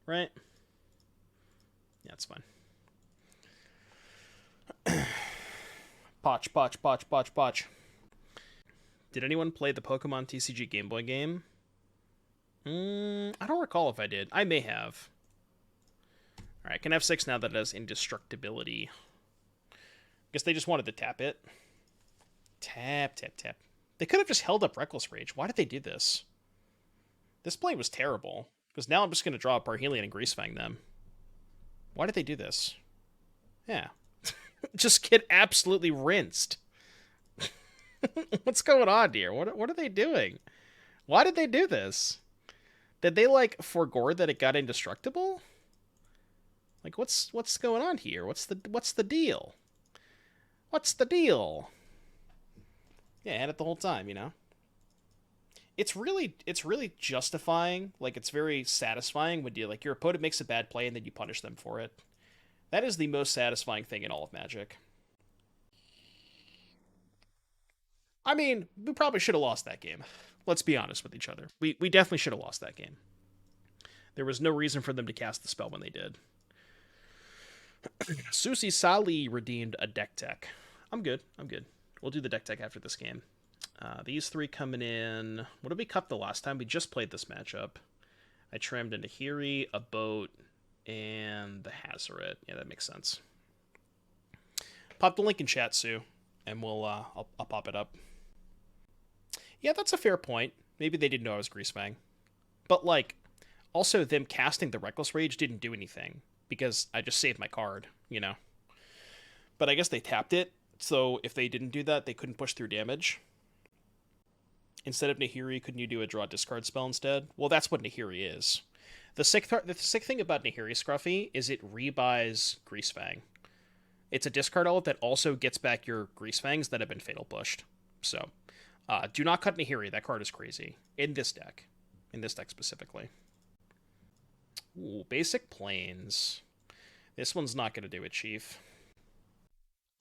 S1: right? Yeah, that's fine. Potch, Potch, Potch, Potch, Potch. Did anyone play the Pokemon TCG Game Boy game? I don't recall if I did. I may have. Alright, I can have 6 now that it has indestructibility. Guess they just wanted to tap it. Tap, tap, tap. They could have just held up Reckless Rage. Why did they do this? This play was terrible. Because now I'm just going to draw a Parhelion and Greasefang them. Why did they do this? Yeah. Just get absolutely rinsed. What's going on here? What are they doing? Why did they do this? Did they, like, forego that it got indestructible? Like, what's going on here? What's the deal? What's the deal? Yeah, I had it the whole time, you know? It's really justifying. Like, it's very satisfying when like your opponent makes a bad play and then you punish them for it. That is the most satisfying thing in all of Magic. I mean, we probably should have lost that game. Let's be honest with each other. We definitely should have lost that game. There was no reason for them to cast the spell when they did. Susie Sali redeemed a deck tech. I'm good. We'll do the deck tech after this game. These 3 coming in. What did we cut the last time? We just played this matchup. I trimmed into Nahiri, a boat, and the Hazoret. Yeah, that makes sense. Pop the link in chat, Sue, and I'll pop it up. Yeah, that's a fair point. Maybe they didn't know I was Greasefang. But, like, also them casting the Reckless Rage didn't do anything, because I just saved my card, you know? But I guess they tapped it, so if they didn't do that, they couldn't push through damage. Instead of Nahiri, couldn't you do a draw discard spell instead? Well, that's what Nahiri is. The sick thing about Nahiri, Scruffy, is it rebuys Greasefang. It's a discard element that also gets back your Greasefangs that have been fatal pushed. So, do not cut Nahiri. That card is crazy. In this deck. In this deck specifically. Ooh, basic planes. This one's not going to do it, Chief.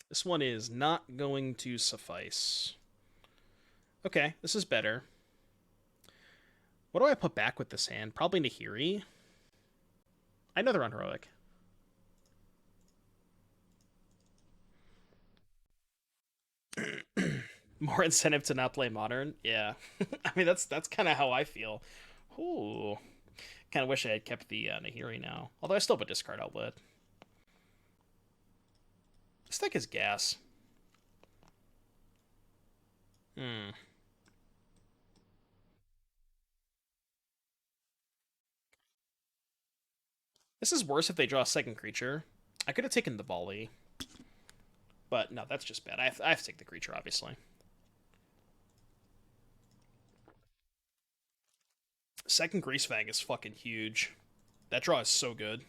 S1: This one is not going to suffice. Okay, this is better. What do I put back with this hand? Probably Nahiri. I know they're on Heroic. More incentive to not play Modern? Yeah. I mean, that's kind of how I feel. Ooh. Kind of wish I had kept the Nahiri now. Although I still have a discard outlet. This deck is gas. This is worse if they draw a second creature. I could have taken the volley. But no, that's just bad. I have to take the creature, obviously. Second Greasefang is fucking huge. That draw is so good.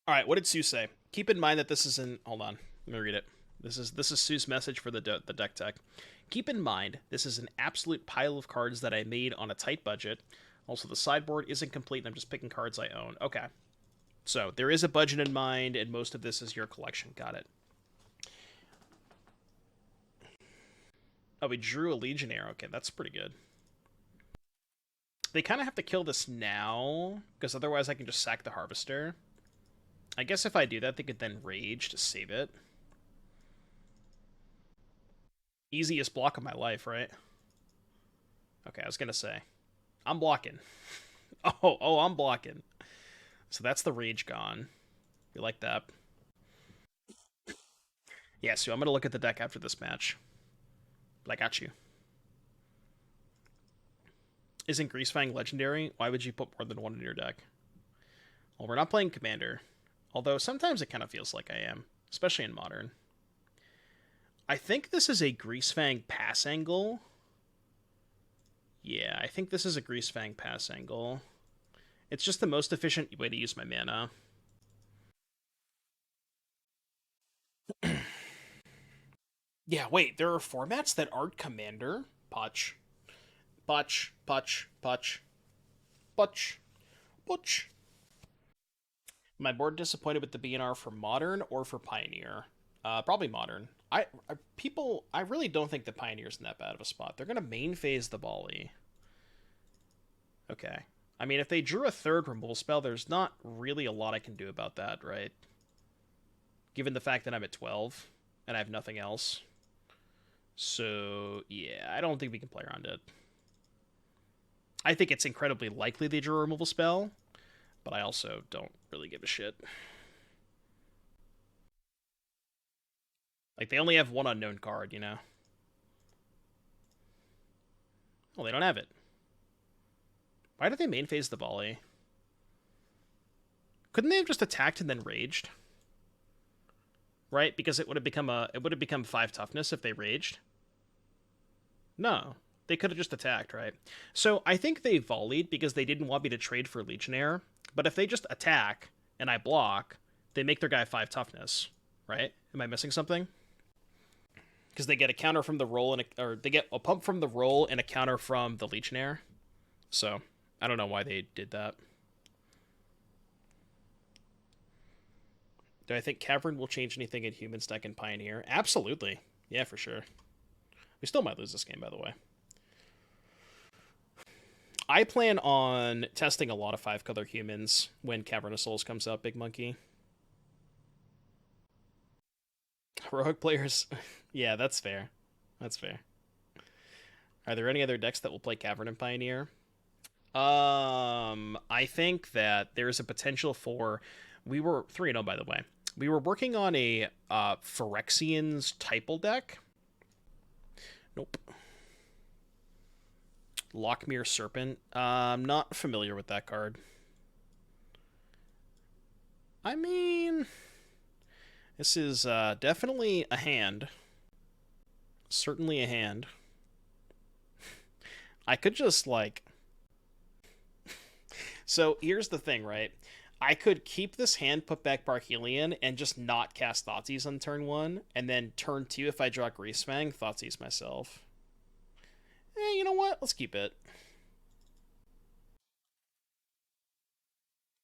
S1: All right, what did Sue say? Keep in mind that this is in. Hold on, let me read it. This is Sue's message for the deck tech. Keep in mind this is an absolute pile of cards that I made on a tight budget. Also, the sideboard isn't complete, and I'm just picking cards I own. Okay, so there is a budget in mind, and most of this is your collection. Got it. Oh, we drew a Legionnaire. Okay, that's pretty good. They kind of have to kill this now, because otherwise I can just sack the Harvester. I guess if I do that, they could then Rage to save it. Easiest block of my life, right? Okay, I was gonna say. I'm blocking. Oh, I'm blocking. So that's the Rage gone. We like that. Yeah, so I'm gonna look at the deck after this match. But I got you. Isn't Greasefang legendary? Why would you put more than one in your deck? Well, we're not playing Commander. Although sometimes it kind of feels like I am. Especially in Modern. I think this is a Greasefang pass angle. Yeah, I think this is a Greasefang pass angle. It's just the most efficient way to use my mana. Yeah, wait, there are formats that aren't Commander? Putch. Putch, Putch, Putch. Putch. Putch. Am I more disappointed with the BNR for Modern or for Pioneer? Probably Modern. I really don't think the Pioneer's in that bad of a spot. They're gonna main phase the volley. Okay. I mean, if they drew a third removal spell, there's not really a lot I can do about that, right? Given the fact that I'm at 12 and I have nothing else. So, yeah, I don't think we can play around it. I think it's incredibly likely they drew a removal spell, but I also don't really give a shit. Like, they only have one unknown card, you know? Well, they don't have it. Why did they main phase the volley? Couldn't they have just attacked and then raged? Right? Because it would have become 5 toughness if they raged. No. They could have just attacked, right? So I think they volleyed because they didn't want me to trade for Legionnaire. But if they just attack and I block, they make their guy 5 toughness, right? Am I missing something? Because they get a counter from the roll or they get a pump from the roll and a counter from the Legionnaire. So I don't know why they did that. Do I think Cavern will change anything in Human Deck and Pioneer? Absolutely. Yeah, for sure. We still might lose this game, by the way. I plan on testing a lot of 5-color humans when Cavern of Souls comes out, Big Monkey. Heroic players. Yeah, that's fair. That's fair. Are there any other decks that will play Cavern and Pioneer? I think that there's a potential for. We were 3-0, by the way. We were working on a Phyrexian's Typal deck. Nope. Lockmere Serpent. I'm not familiar with that card. I mean, this is definitely a hand. Certainly a hand. I could just, like... So, here's the thing, right? I could keep this hand, put back Parhelion, and just not cast Thoughtseize on turn 1, and then turn 2, if I draw Greasefang, Thoughtseize myself. You know what? Let's keep it.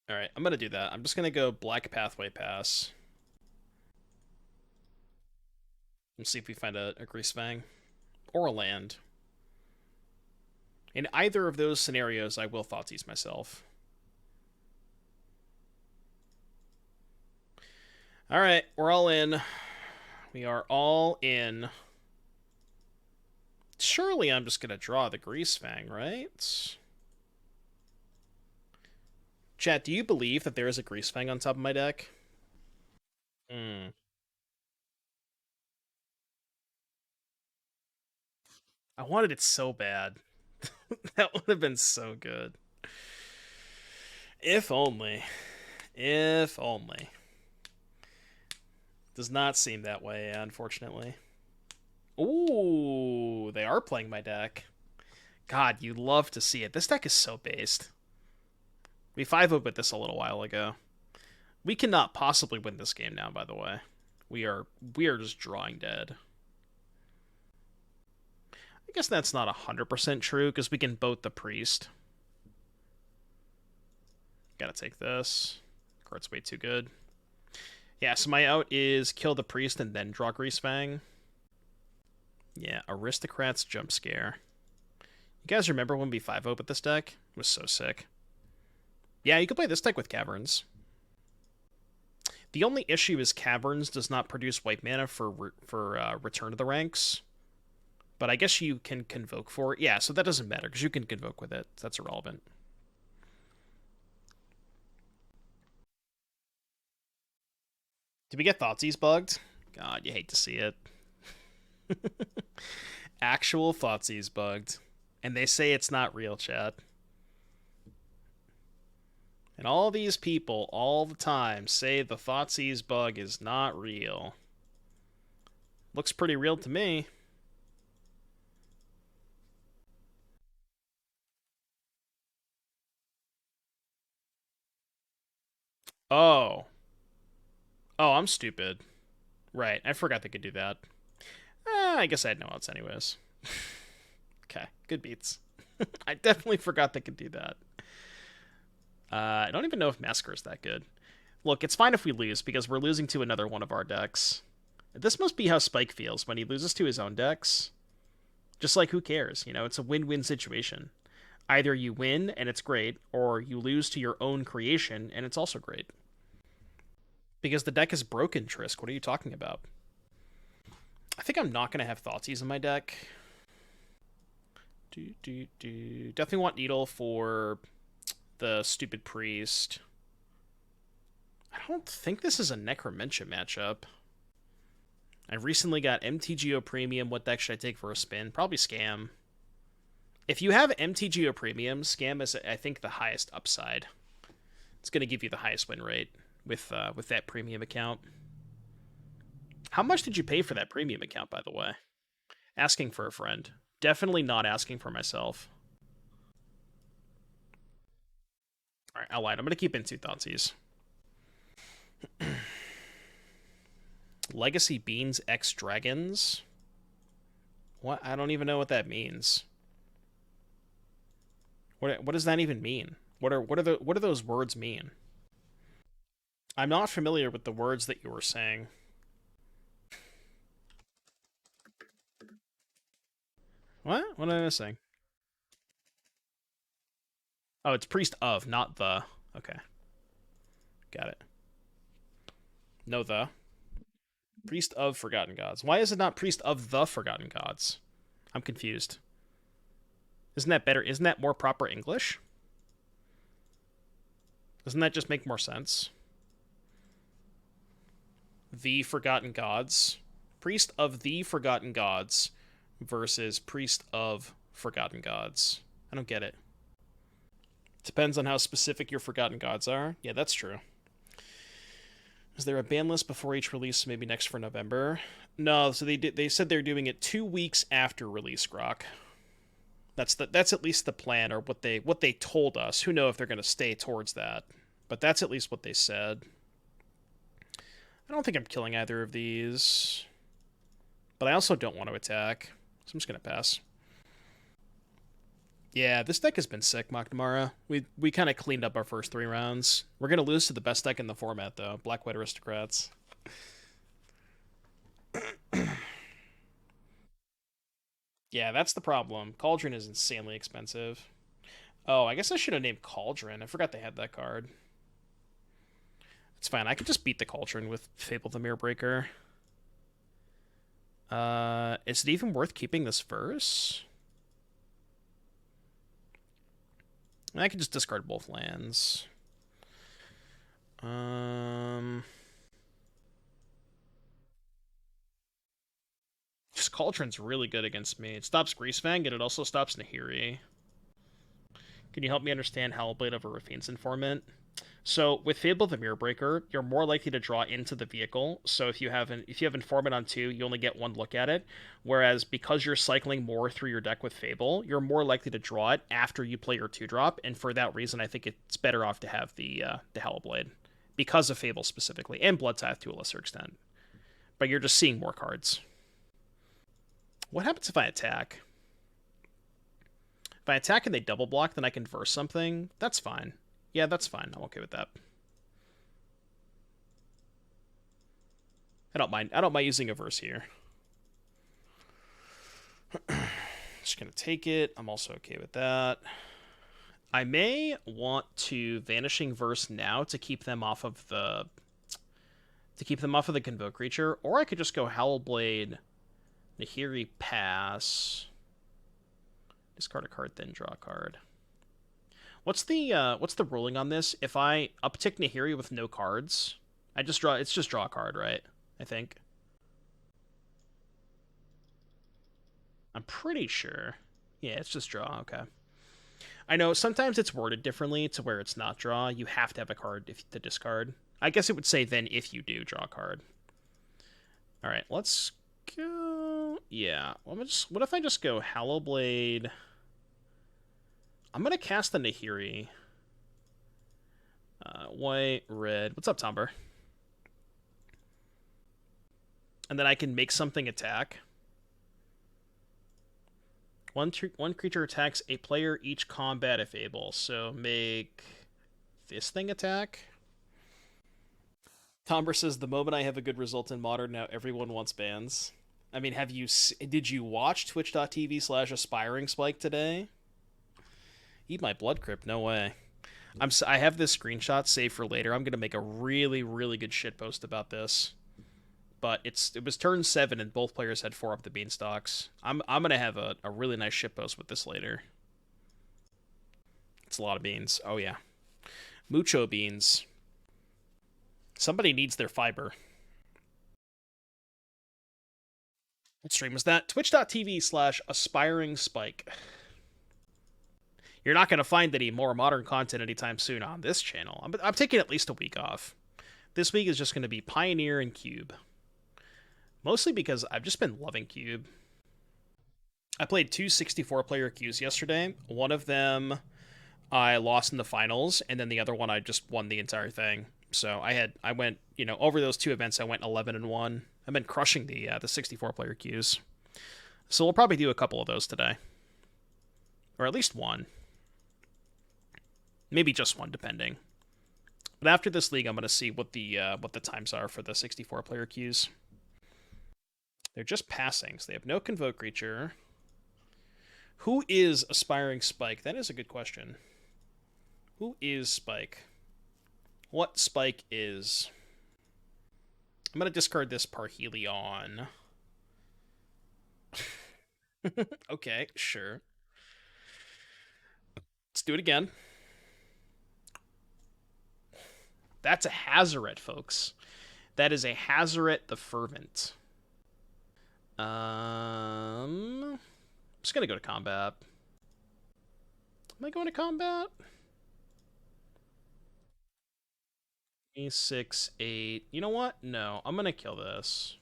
S1: Alright, I'm gonna do that. I'm just gonna go Black Pathway Pass. Let's see if we find a Greasefang. Or a land. In either of those scenarios, I will Thoughtseize myself. Alright, we're all in. We are all in. Surely I'm just going to draw the Greasefang, right? Chat, do you believe that there is a Greasefang on top of my deck? Hmm. I wanted it so bad. That would have been so good. If only. If only. Does not seem that way, unfortunately. Ooh, they are playing my deck. God, you love to see it. This deck is so based. We 5-0'd with this a little while ago. We cannot possibly win this game now, by the way. We are just drawing dead. I guess that's not 100% true, because we can boat the priest. Gotta take this. Card's way too good. Yeah, so my out is kill the priest and then draw Greasefang. Yeah, Aristocrats Jump Scare. You guys remember when we 5-0 with this deck? It was so sick. Yeah, you could play this deck with Caverns. The only issue is Caverns does not produce white mana for Return to the Ranks. But I guess you can Convoke for it. Yeah, so that doesn't matter, because you can Convoke with it. That's irrelevant. Did we get Thoughtseize bugged? God, you hate to see it. Actual Thoughtseize bugged. And they say it's not real, chat. And all these people, all the time, say the Thoughtseize bug is not real. Looks pretty real to me. Oh. Oh, I'm stupid. Right, I forgot they could do that. I guess I had no outs anyways. Okay, good beats. I definitely forgot they could do that. I don't even know if Massacre is that good. Look, it's fine if we lose, because we're losing to another one of our decks. This must be how Spike feels when he loses to his own decks. Just like, who cares? You know, it's a win-win situation. Either you win, and it's great, or you lose to your own creation, and it's also great. Because the deck is broken, Trisk. What are you talking about? I think I'm not going to have Thoughtseize in my deck. Definitely want Needle for the stupid priest. I don't think this is a Necromentia matchup. I recently got MTGO Premium. What deck should I take for a spin? Probably Scam. If you have MTGO Premium, Scam is, I think, the highest upside. It's going to give you the highest win rate with that premium account. How much did you pay for that premium account, by the way? Asking for a friend. Definitely not asking for myself. Alright, I lied. I'm going to keep in 2 Thoughtseize. Legacy Beans X Dragons? What? I don't even know what that means. What does that even mean? What do those words mean? I'm not familiar with the words that you were saying. What? What am I missing? Oh, it's Priest of, not the. Okay. Got it. No the. Priest of Forgotten Gods. Why is it not Priest of the Forgotten Gods? I'm confused. Isn't that better? Isn't that more proper English? Doesn't that just make more sense? The Forgotten Gods. Priest of the Forgotten Gods versus Priest of Forgotten Gods. I don't get it. Depends on how specific your Forgotten Gods are. Yeah, that's true. Is there a ban list before each release? Maybe next for November? No, so they said they're doing it 2 weeks after release, Grok. That's at least the plan, or what they told us. Who knows if they're going to stay towards that? But that's at least what they said. I don't think I'm killing either of these, but I also don't want to attack, so I'm just going to pass. Yeah, this deck has been sick, McNamara. We kind of cleaned up our first 3 rounds. We're going to lose to the best deck in the format, though. Black-White Aristocrats. Yeah, that's the problem. Cauldron is insanely expensive. Oh, I guess I should have named Cauldron. I forgot they had that card. It's fine. I could just beat the Cauldron with Fable the Mirrorbreaker. Is it even worth keeping this verse? I could just discard both lands. Just Cauldron's really good against me. It stops Greasefang, and it also stops Nahiri. Can you help me understand Hallowblade over Rafine's Informant? So with Fable the Mirrorbreaker, you're more likely to draw into the vehicle. So if you have Informant on 2, you only get one look at it. Whereas because you're cycling more through your deck with Fable, you're more likely to draw it after you play your 2-drop. And for that reason, I think it's better off to have the Hallowblade because of Fable specifically, and Bloodtithe to a lesser extent. But you're just seeing more cards. What happens if I attack? If I attack and they double block, then I can verse something. That's fine. Yeah, that's fine. I'm okay with that. I don't mind using a verse here. Just gonna take it. I'm also okay with that. I may want to Vanishing Verse now to keep them off of the Convoke creature, or I could just go Hallowblade, Nahiri, pass, discard a card, then draw a card. What's the ruling on this? If I uptick Nahiri with no cards, it's just draw a card, right? I think. I'm pretty sure. Yeah, it's just draw, okay. I know sometimes it's worded differently to where it's not draw. You have to have a card to discard. I guess it would say then if you do draw a card. Alright, let's go. Yeah. What if I just go Hallowblade? I'm gonna cast the Nahiri. White, red. What's up, Tomber? And then I can make something attack. One creature attacks a player each combat if able. So make this thing attack. Tomber says, the moment I have a good result in Modern, now everyone wants bans. I mean, did you watch twitch.tv/aspiring spike today? Eat my Blood Crypt, no way. I have this screenshot saved for later. I'm going to make a really, really good shitpost about this. But it was turn 7 and both players had 4 up the beanstalks. I'm going to have a really nice shitpost with this later. It's a lot of beans. Oh, yeah. Mucho beans. Somebody needs their fiber. What stream was that? Twitch.tv/aspiring spike. You're not going to find any more modern content anytime soon on this channel. I'm taking at least a week off. This week is just going to be Pioneer and Cube. Mostly because I've just been loving Cube. I played 2 64-player queues yesterday. One of them I lost in the finals, and then the other one I just won the entire thing. So I went, over those 2 events, I went 11-1. I've been crushing the 64-player queues. So we'll probably do a couple of those today. Or at least one. Maybe just one, depending. But after this league, I'm going to see what the times are for the 64-player queues. They're just passing, so they have no Convoke creature. Who is Aspiring Spike? That is a good question. Who is Spike? What Spike is? I'm going to discard this Parhelion. Okay, sure. Let's do it again. That's a Hazoret, folks. That is a Hazoret the Fervent. I'm just going to go to combat. Am I going to combat? 6, 8. You know what? No, I'm going to kill this.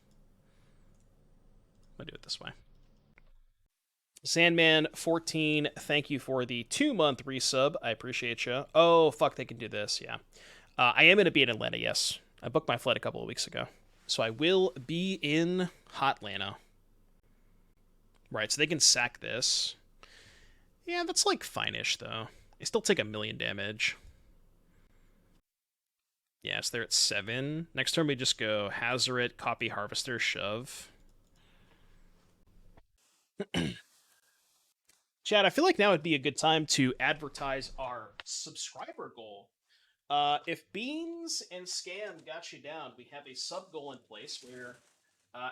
S1: I'm going to do it this way. Sandman14, thank you for the 2-month resub. I appreciate you. Oh, fuck, they can do this, yeah. I am going to be in Atlanta, yes. I booked my flight a couple of weeks ago. So I will be in Hotlanta. Right, so they can sack this. Yeah, that's like fine-ish, though. They still take 1,000,000 damage. Yeah, so they're at 7. Next turn we just go Hazoret, Copy Harvester, Shove. Chad, I feel like now would be a good time to advertise our subscriber goal. If Beans and Scam got you down, we have a sub goal in place where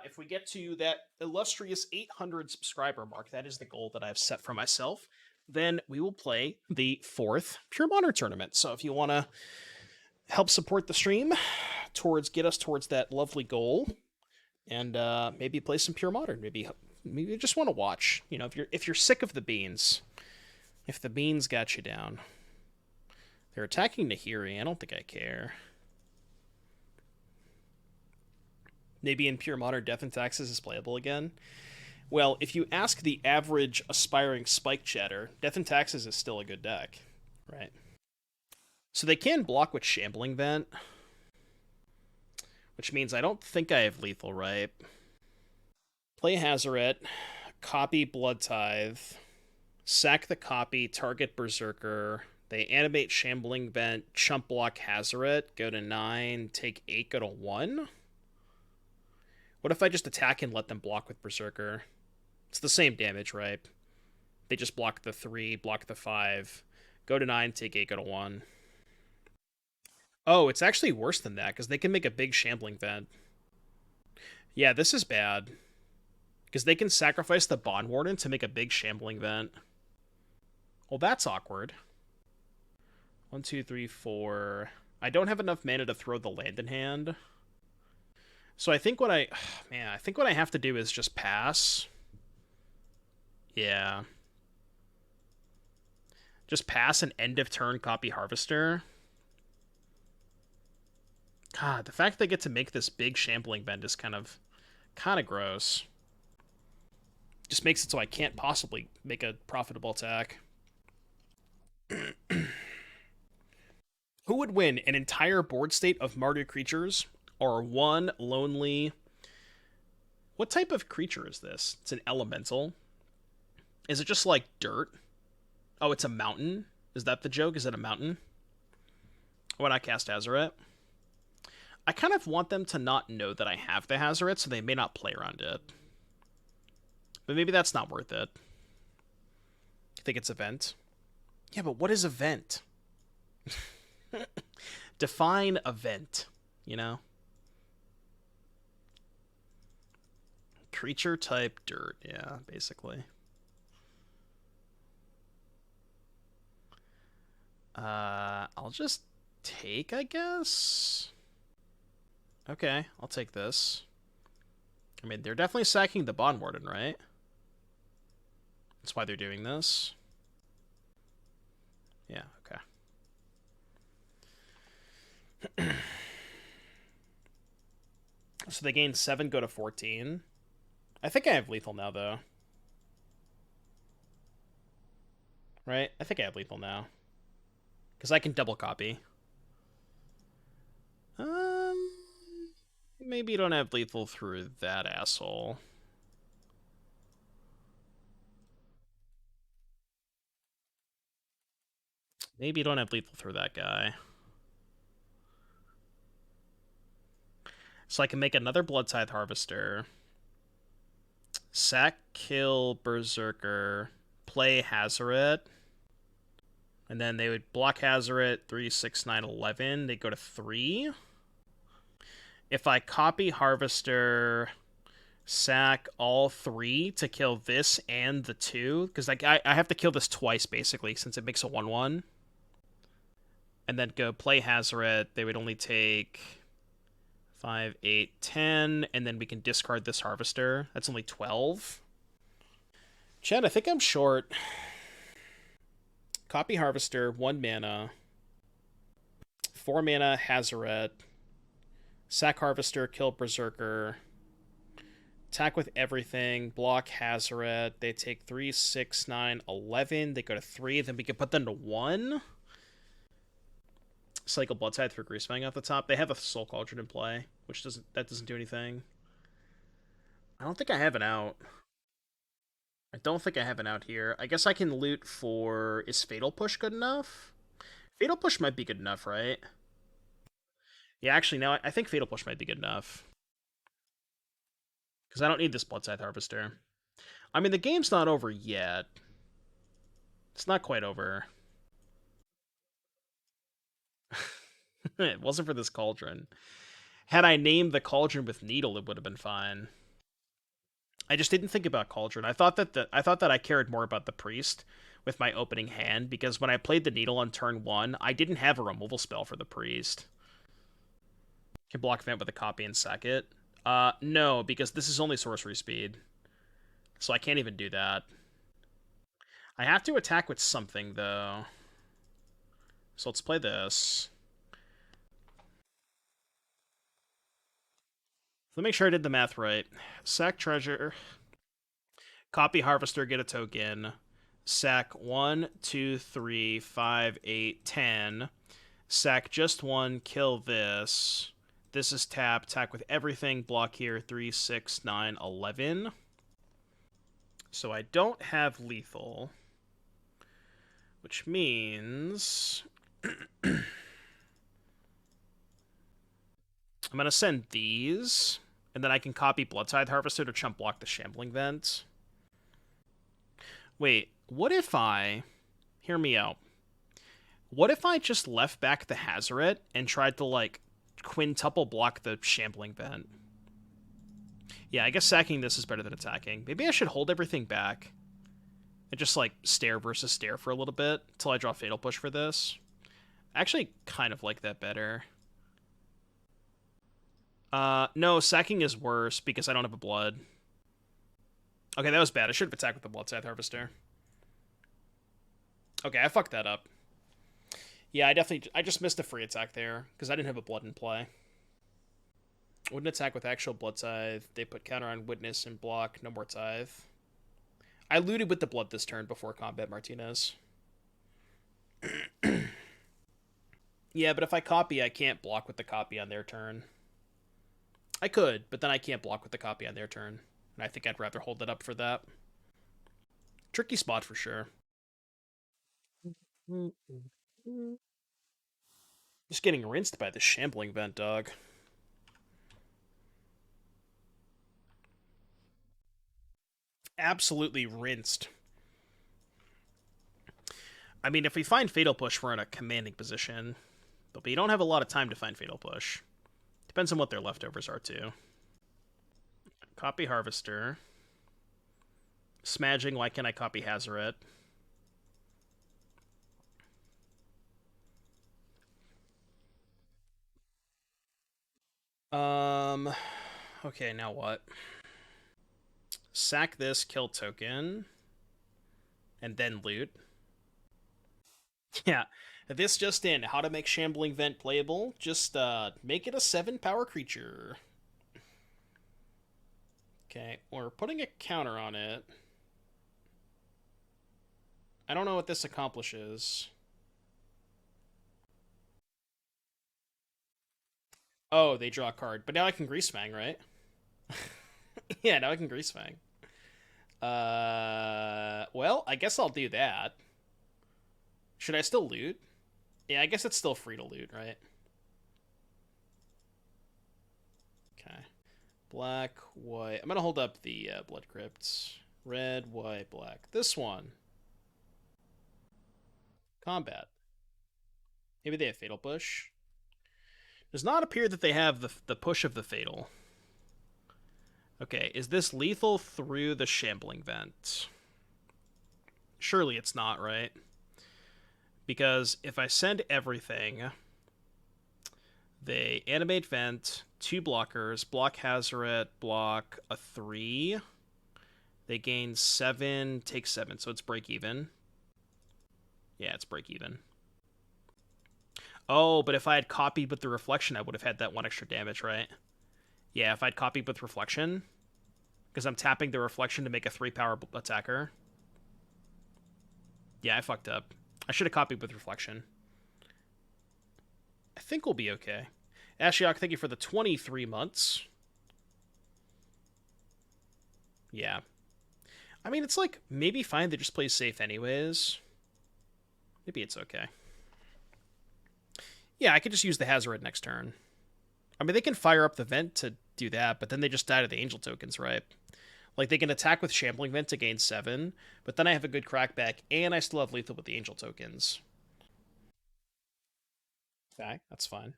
S1: if we get to that illustrious 800 subscriber mark, that is the goal that I've set for myself, then we will play the 4th Pure Modern tournament. So if you want to help support the stream get us towards that lovely goal, and maybe play some Pure Modern, maybe you just want to watch, if you're sick of the beans, If the beans got you down. They're attacking Nahiri. I don't think I care. Maybe in pure modern, Death and Taxes is playable again. Well, if you ask the average aspiring spike chatter, Death and Taxes is still a good deck, right? So they can block with Shambling Vent, which means I don't think I have lethal, right? Play Hazoret, copy Bloodtithe, sack the copy, target Berserker. They animate Shambling Vent, chump block Hazoret, go to 9, take 8, go to 1. What if I just attack and let them block with Berserker? It's the same damage, right? They just block the 3, block the 5, go to 9, take 8, go to 1. Oh, it's actually worse than that, because they can make a big Shambling Vent. Yeah, this is bad. Because they can sacrifice the Bond Warden to make a big Shambling Vent. Well, that's awkward. 1, 2, 3, 4. I don't have enough mana to throw the land in hand. So I think what I think what I have to do is just pass. Yeah. Just pass an end of turn copy Harvester. God, the fact they get to make this big Shambling Vent is kind of gross. Just makes it so I can't possibly make a profitable attack. Who would win, an entire board state of Mardu creatures, or one lonely... What type of creature is this? It's an elemental. Is it just like dirt? Oh, it's a mountain? Is that the joke? Is it a mountain? When I cast Hazoret? I kind of want them to not know that I have the Hazoret, so they may not play around it. But maybe that's not worth it. I think it's event. Yeah, but what is event? Define event, you know? Creature type dirt, yeah, basically. I'll just take, I guess? Okay, I'll take this. I mean, they're definitely sacking the Bond Warden, right? That's why they're doing this. Yeah, okay. So they gain 7, go to 14. I think I have lethal now, though. Right? I think I have lethal now. Because I can double copy. Maybe you don't have lethal through that asshole. Maybe you don't have lethal through that guy. So I can make another Bloodtithe Harvester. Sack, kill, Berserker. Play Hazoret. And then they would block Hazoret 3, 6, 9, 11. They go to 3. If I copy Harvester, sack all 3 to kill this and the 2, because like I have to kill this twice basically since it makes a 1/1. And then go play Hazoret, they would only take 5, 8, 10, and then we can discard this Harvester. That's only 12. Chad, I think I'm short. Copy Harvester, 1 mana. 4 mana, Hazoret. Sack Harvester, kill Berserker. Attack with everything, block Hazoret. They take 3, 6, 9, 11. They go to 3, then we can put them to 1. Cycle Bloodtithe for Greasefang off the top. They have a Soul Cauldron in play, which doesn't do anything. I don't think I have an out. I don't think I have an out here. I guess I can loot for... Is Fatal Push good enough? Fatal Push might be good enough, right? Yeah, actually, no, I think Fatal Push might be good enough. Because I don't need this Bloodtithe Harvester. I mean, the game's not over yet. It's not quite over. It wasn't for this cauldron. Had I named the cauldron with Needle, it would have been fine. I just didn't think about cauldron. I thought that I cared more about the priest with my opening hand, because when I played the Needle on turn 1, I didn't have a removal spell for the priest. Can block Vent with a copy and sack it. No, because this is only sorcery speed. So I can't even do that. I have to attack with something, though. So let's play this. Let me make sure I did the math right. Sack treasure. Copy harvester, get a token. Sack 1, 2, 3, 5, 8, 10. Sack just one, kill this. This is tap, attack with everything, block here, 3, 6, 9, 11. So I don't have lethal. Which means... I'm going to send these, and then I can copy Bloodtithe Harvester to chump block the Shambling Vent. Wait, what if I... Hear me out. What if I just left back the Hazoret and tried to, like, quintuple block the Shambling Vent? Yeah, I guess sacking this is better than attacking. Maybe I should hold everything back and just, like, stare versus stare for a little bit until I draw Fatal Push for this. I actually kind of like that better. No, sacking is worse because I don't have a blood. Okay, that was bad. I should have attacked with the Bloodtithe Harvester. Okay, I fucked that up. Yeah, I just missed a free attack there because I didn't have a blood in play. Wouldn't attack with actual Bloodtithe. They put counter on Witness and block. No more Tithe. I looted with the blood this turn before combat, Martinez. Yeah, but if I copy, I can't block with the copy on their turn. I could, but then I can't block with the copy on their turn. And I think I'd rather hold it up for that. Tricky spot for sure. Just getting rinsed by the Shambling Vent, dog. Absolutely rinsed. I mean, if we find Fatal Push, we're in a commanding position. But you don't have a lot of time to find Fatal Push. Depends on what their leftovers are, too. Copy Harvester. Smashing, why can't I copy Hazoret? Okay, now what? Sack this, kill token. And then loot. Yeah, this just in. How to make Shambling Vent playable? Just, make it a 7 power creature. Okay, we're putting a counter on it. I don't know what this accomplishes. Oh, they draw a card. But now I can Greasefang, right? Yeah, now I can Greasefang. Well, I guess I'll do that. Should I still loot? Yeah, I guess it's still free to loot, right? Okay. Black, white. I'm going to hold up the Blood Crypt. Red, white, black. This one. Combat. Maybe they have Fatal Push. Does not appear that they have the push of the Fatal. Okay, is this lethal through the Shambling Vent? Surely it's not, right? Because if I send everything, they animate Vent, 2 blockers, block Hazoret, block a 3. They gain 7, take 7, so it's break even. Yeah, it's break even. Oh, but if I had copied with the reflection, I would have had that 1 extra damage, right? Yeah, if I'd copied with reflection, because I'm tapping the reflection to make a 3 power attacker. Yeah, I fucked up. I should have copied with reflection. I think we'll be okay. Ashiok, thank you for the 23 months. Yeah. I mean, it's like, maybe fine to just play safe anyways. Maybe it's okay. Yeah, I could just use the Hazoret next turn. I mean, they can fire up the Vent to do that, but then they just die to the Angel tokens, right? Like, they can attack with Shambling Vent to gain 7, but then I have a good crackback, and I still have lethal with the Angel tokens. Okay, that's fine.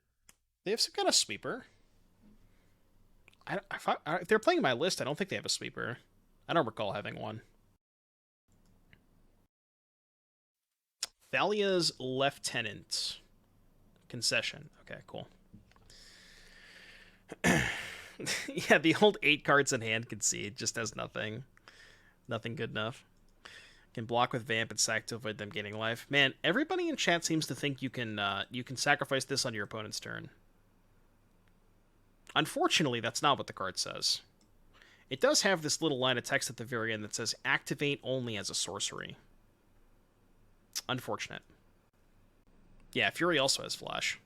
S1: They have some kind of sweeper. If they're playing my list, I don't think they have a sweeper. I don't recall having one. Thalia's Lieutenant. Concession. Okay, cool. Yeah, the old 8 cards in hand concede just has nothing. Nothing good enough. Can block with Vamp and Sack to avoid them gaining life. Man, everybody in chat seems to think you can sacrifice this on your opponent's turn. Unfortunately, that's not what the card says. It does have this little line of text at the very end that says, activate only as a sorcery. Unfortunate. Yeah, Fury also has Flash.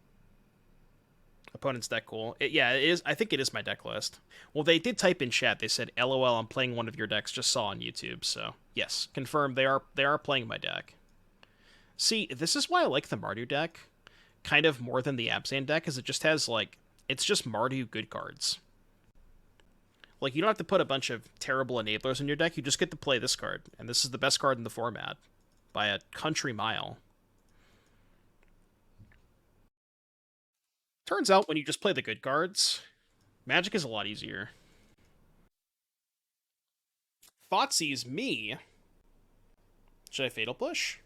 S1: Opponent's deck cool. It is. I think it is my deck list. Well, they did type in chat. They said, "LOL, I'm playing one of your decks. Just saw on YouTube." So yes, confirmed. They are playing my deck. See, this is why I like the Mardu deck, kind of more than the Abzan deck, because it just has it's just Mardu good cards. Like, you don't have to put a bunch of terrible enablers in your deck. You just get to play this card, and this is the best card in the format by a country mile. Turns out, when you just play the good cards, Magic is a lot easier. Thoughtseize me. Should I Fatal Push?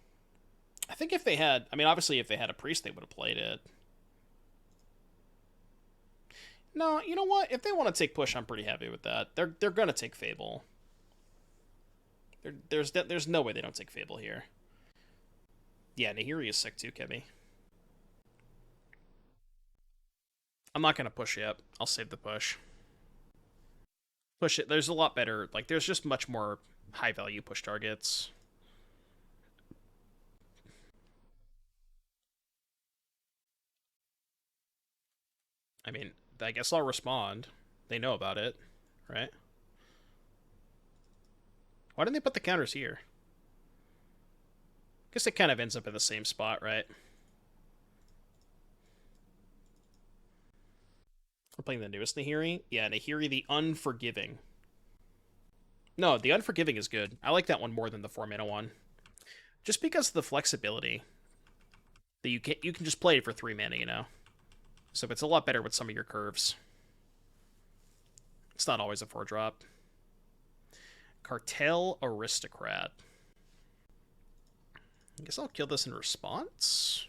S1: I think if they had... I mean, obviously, if they had a Priest, they would have played it. No, you know what? If they want to take Push, I'm pretty happy with that. They're going to take Fable. There's no way they don't take Fable here. Yeah, Nahiri is sick too, Kemi. I'm not going to push yet. I'll save the push. Push it. There's a lot better. Like, there's just much more high-value push targets. I mean, I guess I'll respond. They know about it, right? Why didn't they put the counters here? Guess it kind of ends up in the same spot, right? We're playing the newest Nahiri? Yeah, Nahiri the Unforgiving. No, the Unforgiving is good. I like that one more than the 4-mana one. Just because of the flexibility. That you can just play it for 3 mana, you know? So it's a lot better with some of your curves. It's not always a 4-drop. Cartel Aristocrat. I guess I'll kill this in response.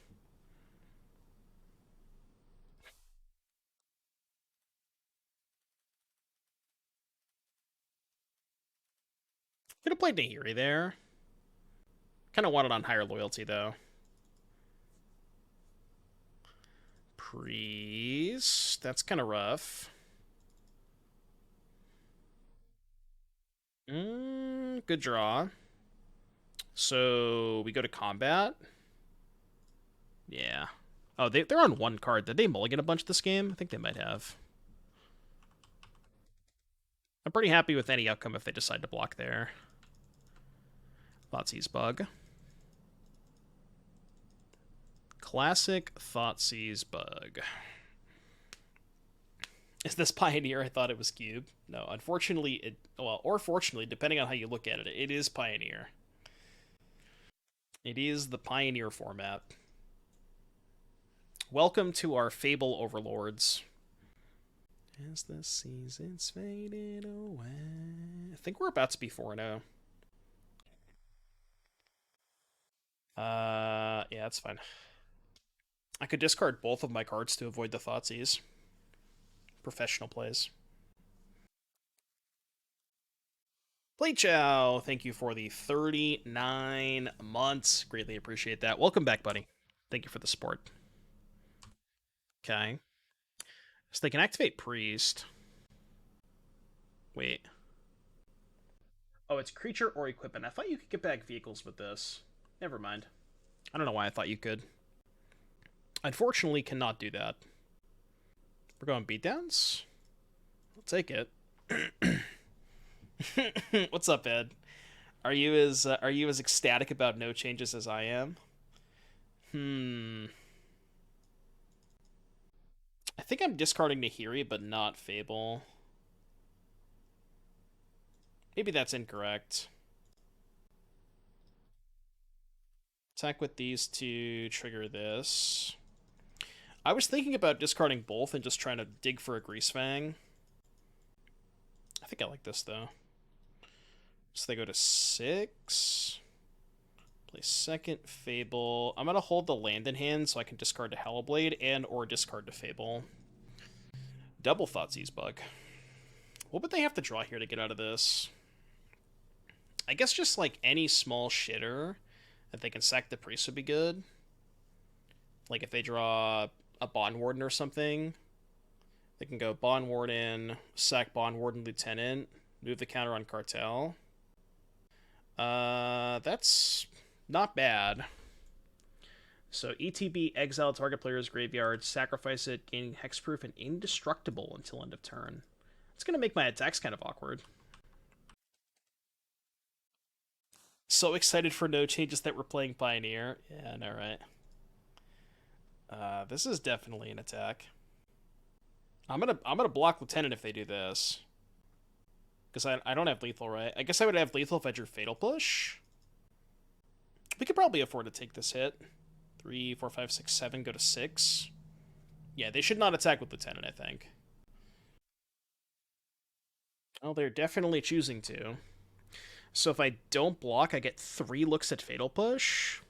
S1: Could have played Nahiri there. Kind of wanted on higher loyalty, though. Priest. That's kind of rough. Good draw. So we go to combat. Yeah. Oh, they're on 1 card. Did they mulligan a bunch this game? I think they might have. I'm pretty happy with any outcome if they decide to block there. Thoughtseize bug. Classic Thoughtseize bug. Is this Pioneer? I thought it was Cube. No, unfortunately, or fortunately, depending on how you look at it, it is Pioneer. It is the Pioneer format. Welcome to our Fable Overlords. As the seasons faded away. I think we're about to be 4-0. Yeah, that's fine. I could discard both of my cards to avoid the Thoughtseize. Professional plays. Playchow, thank you for the 39 months. Greatly appreciate that. Welcome back, buddy. Thank you for the support. Okay. So they can activate Priest. Wait. Oh, it's creature or equipment. I thought you could get back vehicles with this. Never mind. I don't know why I thought you could. Unfortunately, cannot do that. We're going beatdowns? I'll take it. What's up, Ed? Are you as ecstatic about no changes as I am? I think I'm discarding Nahiri, but not Fable. Maybe that's incorrect. Attack with these to trigger this. I was thinking about discarding both and just trying to dig for a Greasefang. I think I like this, though. So they go to 6. Play second Fable. I'm going to hold the land in hand so I can discard to Hallowblade and or discard to Fable. Double Thoughtseize bug. What would they have to draw here to get out of this? I guess just like any small shitter that they can sack the priest would be good. Like if they draw a Bond Warden or something, they can go Bond Warden, sack Bond Warden Lieutenant, move the counter on Cartel. That's not bad. So ETB, exile target player's graveyard, sacrifice it, gaining hexproof and indestructible until end of turn. It's going to make my attacks kind of awkward. So excited for no changes that we're playing Pioneer. Yeah, I know, right? This is definitely an attack. I'm gonna block Lieutenant if they do this. Because I don't have lethal, right? I guess I would have lethal if I drew Fatal Push. We could probably afford to take this hit. 3, 4, 5, 6, 7, go to 6. Yeah, they should not attack with Lieutenant, I think. Oh, they're definitely choosing to. So if I don't block, I get 3 looks at Fatal Push.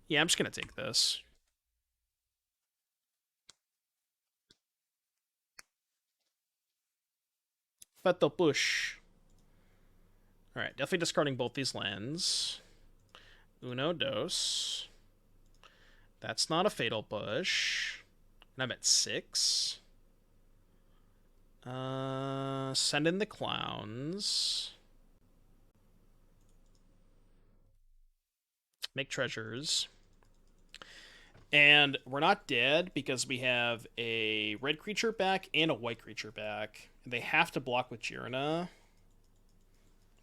S1: Yeah, I'm just going to take this. Fatal Push. Alright, definitely discarding both these lands. Uno, dos. That's not a Fatal Push. And I'm at 6. Send in the clowns. Make treasures. And we're not dead because we have a red creature back and a white creature back. They have to block with Jirna.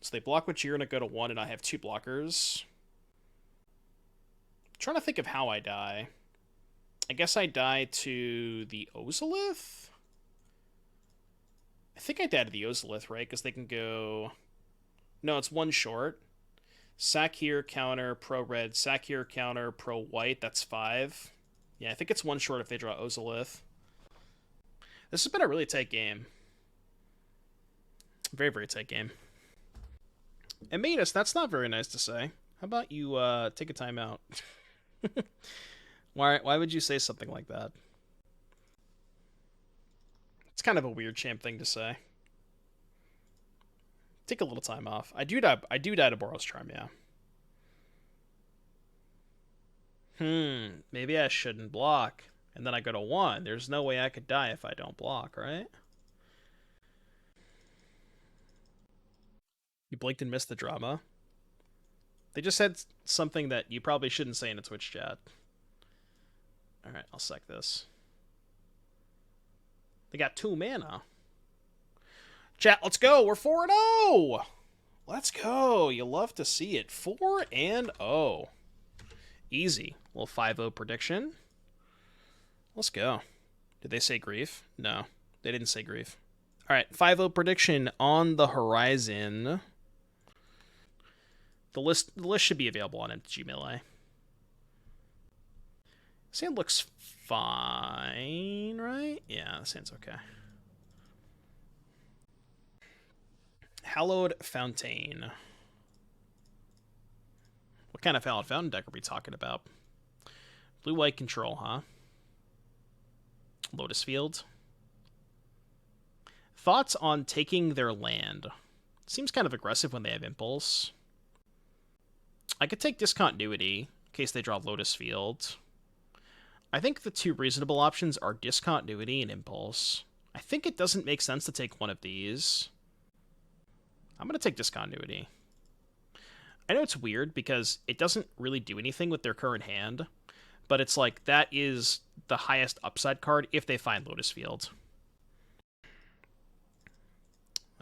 S1: So they block with Jirna, go to 1, and I have 2 blockers. I'm trying to think of how I die. I guess I die to the Ozolith? I think I die to the Ozolith, right? Because they can go... No, it's 1 short. Sack here, counter, pro red. Sack here, counter, pro white. That's 5. Yeah, I think it's 1 short if they draw Ozolith. This has been a really tight game. Very, very tight game. And Matus, that's not very nice to say. How about you take a timeout? Why would you say something like that? It's kind of a weird champ thing to say. Take a little time off. I do die to Boros Charm, yeah. Maybe I shouldn't block. And then I go to 1. There's no way I could die if I don't block, right? You blinked and missed the drama. They just said something that you probably shouldn't say in a Twitch chat. Alright, I'll sack this. They got 2 mana. Chat, let's go. We're 4-0. Let's go. You love to see it. 4-0. Easy. Little 5-0 prediction. Let's go. Did they say grief? No, they didn't say grief. All right, 5-0 prediction on the horizon. The list should be available on MTG Melee. Sand looks fine, right? Yeah, the sand's okay. Hallowed Fountain. What kind of Hallowed Fountain deck are we talking about? Blue-white control, huh? Lotus Field. Thoughts on taking their land? Seems kind of aggressive when they have Impulse. I could take Discontinuity in case they draw Lotus Field. I think the 2 reasonable options are Discontinuity and Impulse. I think it doesn't make sense to take one of these. I'm going to take Discontinuity. I know it's weird because it doesn't really do anything with their current hand, but it's like that is the highest upside card if they find Lotus Field.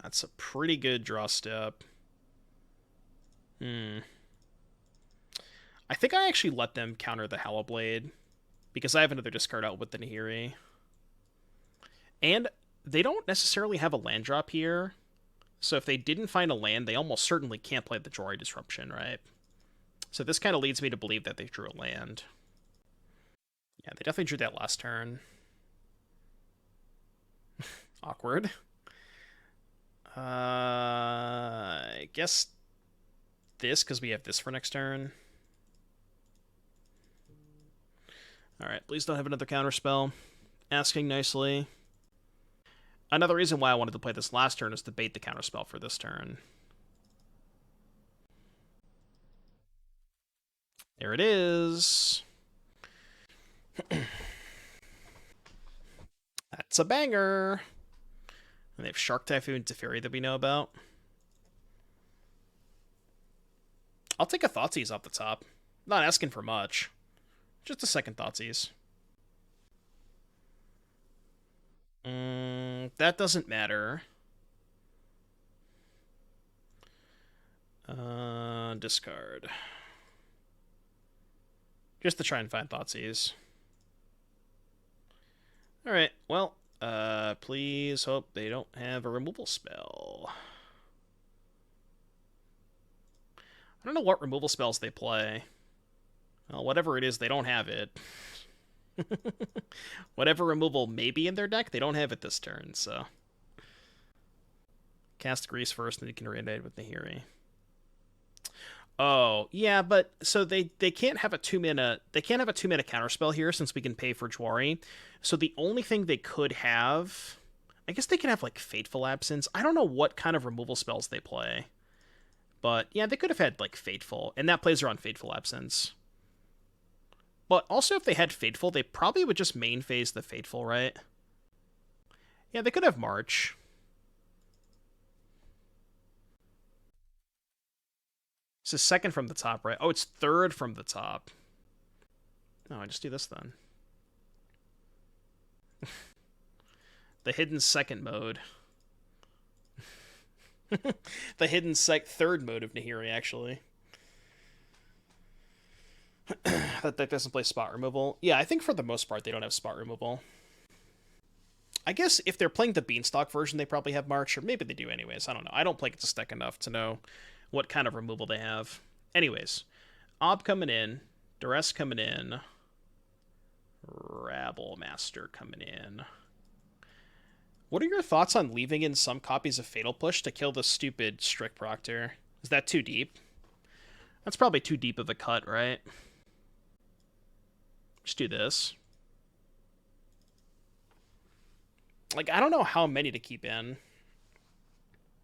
S1: That's a pretty good draw step. I think I actually let them counter the Hallowblade because I have another discard out with the Nahiri. And they don't necessarily have a land drop here. So if they didn't find a land, they almost certainly can't play the Jori Disruption, right? So this kind of leads me to believe that they drew a land. Yeah, they definitely drew that last turn. Awkward. I guess this, because we have this for next turn. Alright, please don't have another counterspell. Asking nicely. Another reason why I wanted to play this last turn is to bait the counterspell for this turn. There it is. That's a banger. And they have Shark Typhoon Teferi that we know about. I'll take a Thoughtseize off the top. Not asking for much. Just a second Thoughtseize. That doesn't matter. Discard. Just to try and find Thoughtseize. Alright, well, please hope they don't have a removal spell. I don't know what removal spells they play. Well, whatever it is, they don't have it. Whatever removal may be in their deck, they don't have it this turn, so. Cast Grease first, and you can reanimate with Nahiri. Oh, yeah, but so they can't have a 2-mana counterspell here since we can pay for Jwari. So the only thing they could have, I guess they can have like Fateful Absence. I don't know what kind of removal spells they play. But yeah, they could have had like Fateful, and that plays around Fateful Absence. But also if they had Fateful, they probably would just main phase the Fateful, right? Yeah, they could have March. This is second from the top, right? Oh, it's third from the top. No, I just do this then. The hidden second mode. The hidden third mode of Nahiri, actually. That deck doesn't play spot removal. Yeah, I think for the most part they don't have spot removal. I guess if they're playing the Beanstalk version, they probably have March, or maybe they do anyways. I don't know. I don't play this deck enough to know what kind of removal they have. Anyways, Ob coming in, Duress coming in, Rabblemaster coming in. What are your thoughts on leaving in some copies of Fatal Push to kill the stupid Strict Proctor? Is that too deep? That's probably too deep of a cut, right? Just do this. Like, I don't know how many to keep in.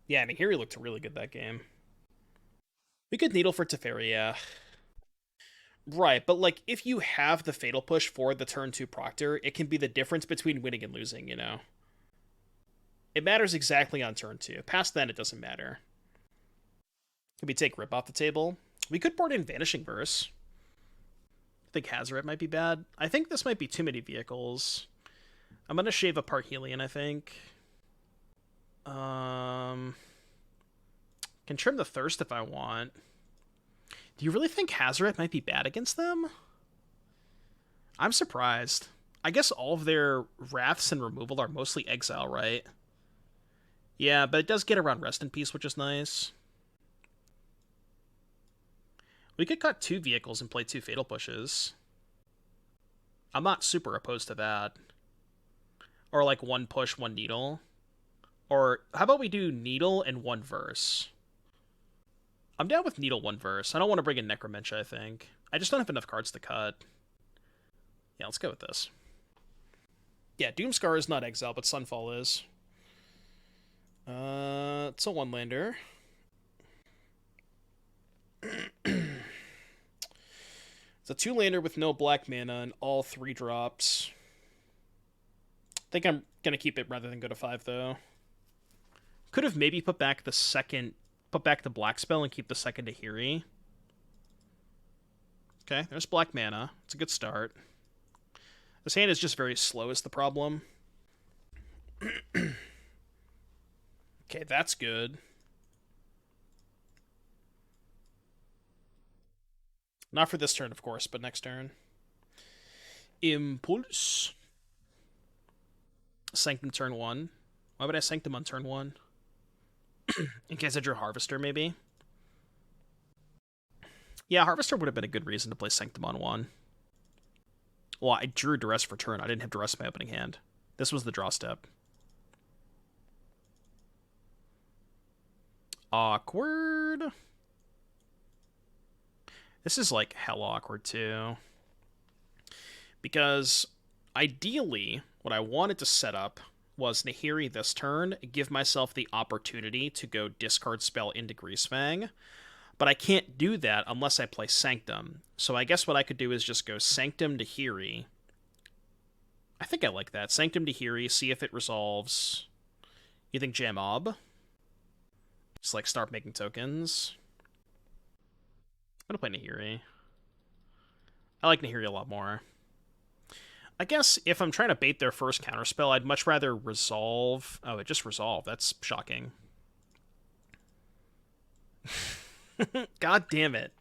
S1: Yeah, Nahiri looked really good that game. We could Needle for Teferi, yeah. Right, but like, if you have the Fatal Push for the turn 2 Proctor, it can be the difference between winning and losing, you know? It matters exactly on turn 2. Past then, it doesn't matter. Could we take Rip off the table? We could board in Vanishing Verse. I think Hazoret might be bad. I think this might be too many vehicles. I'm going to shave a Parhelion, I think. Can trim the Thirst if I want. Do you really think Hazoret might be bad against them? I'm surprised. I guess all of their Wraths and removal are mostly exile, right? Yeah, but it does get around Rest in Peace, which is nice. We could cut 2 vehicles and play 2 Fatal Pushes. I'm not super opposed to that. Or like 1 push, 1 needle. Or how about we do Needle and 1 verse? I'm down with Needle 1 verse. I don't want to bring in Necromentia, I think. I just don't have enough cards to cut. Yeah, let's go with this. Yeah, Doomscar is not exile, but Sunfall is. It's a 1-lander. It's a 2-lander with no black mana and all 3 drops. I think I'm gonna keep it rather than go to 5, though. Could have maybe put back the black spell and keep the second Nahiri. Okay, there's black mana. It's a good start. This hand is just very slow is the problem. Okay, that's good. Not for this turn, of course, but next turn. Impulse. Sanctum turn 1. Why would I Sanctum on turn 1? In case I drew Harvester, maybe? Yeah, Harvester would have been a good reason to play Sanctum on 1. Well, I drew Duress for turn. I didn't have Duress in my opening hand. This was the draw step. Awkward. This is, like, hell awkward, too. Because, ideally, what I wanted to set up was Nahiri this turn, give myself the opportunity to go discard spell into Greasefang. But I can't do that unless I play Sanctum. So I guess what I could do is just go Sanctum to Hiri. I think I like that. Sanctum to Hiri, see if it resolves. You think Jam Ob? Just like start making tokens. I'm gonna play Nahiri. I like Nahiri a lot more. I guess if I'm trying to bait their first counterspell, I'd much rather resolve. Oh, it just resolved. That's shocking. God damn it.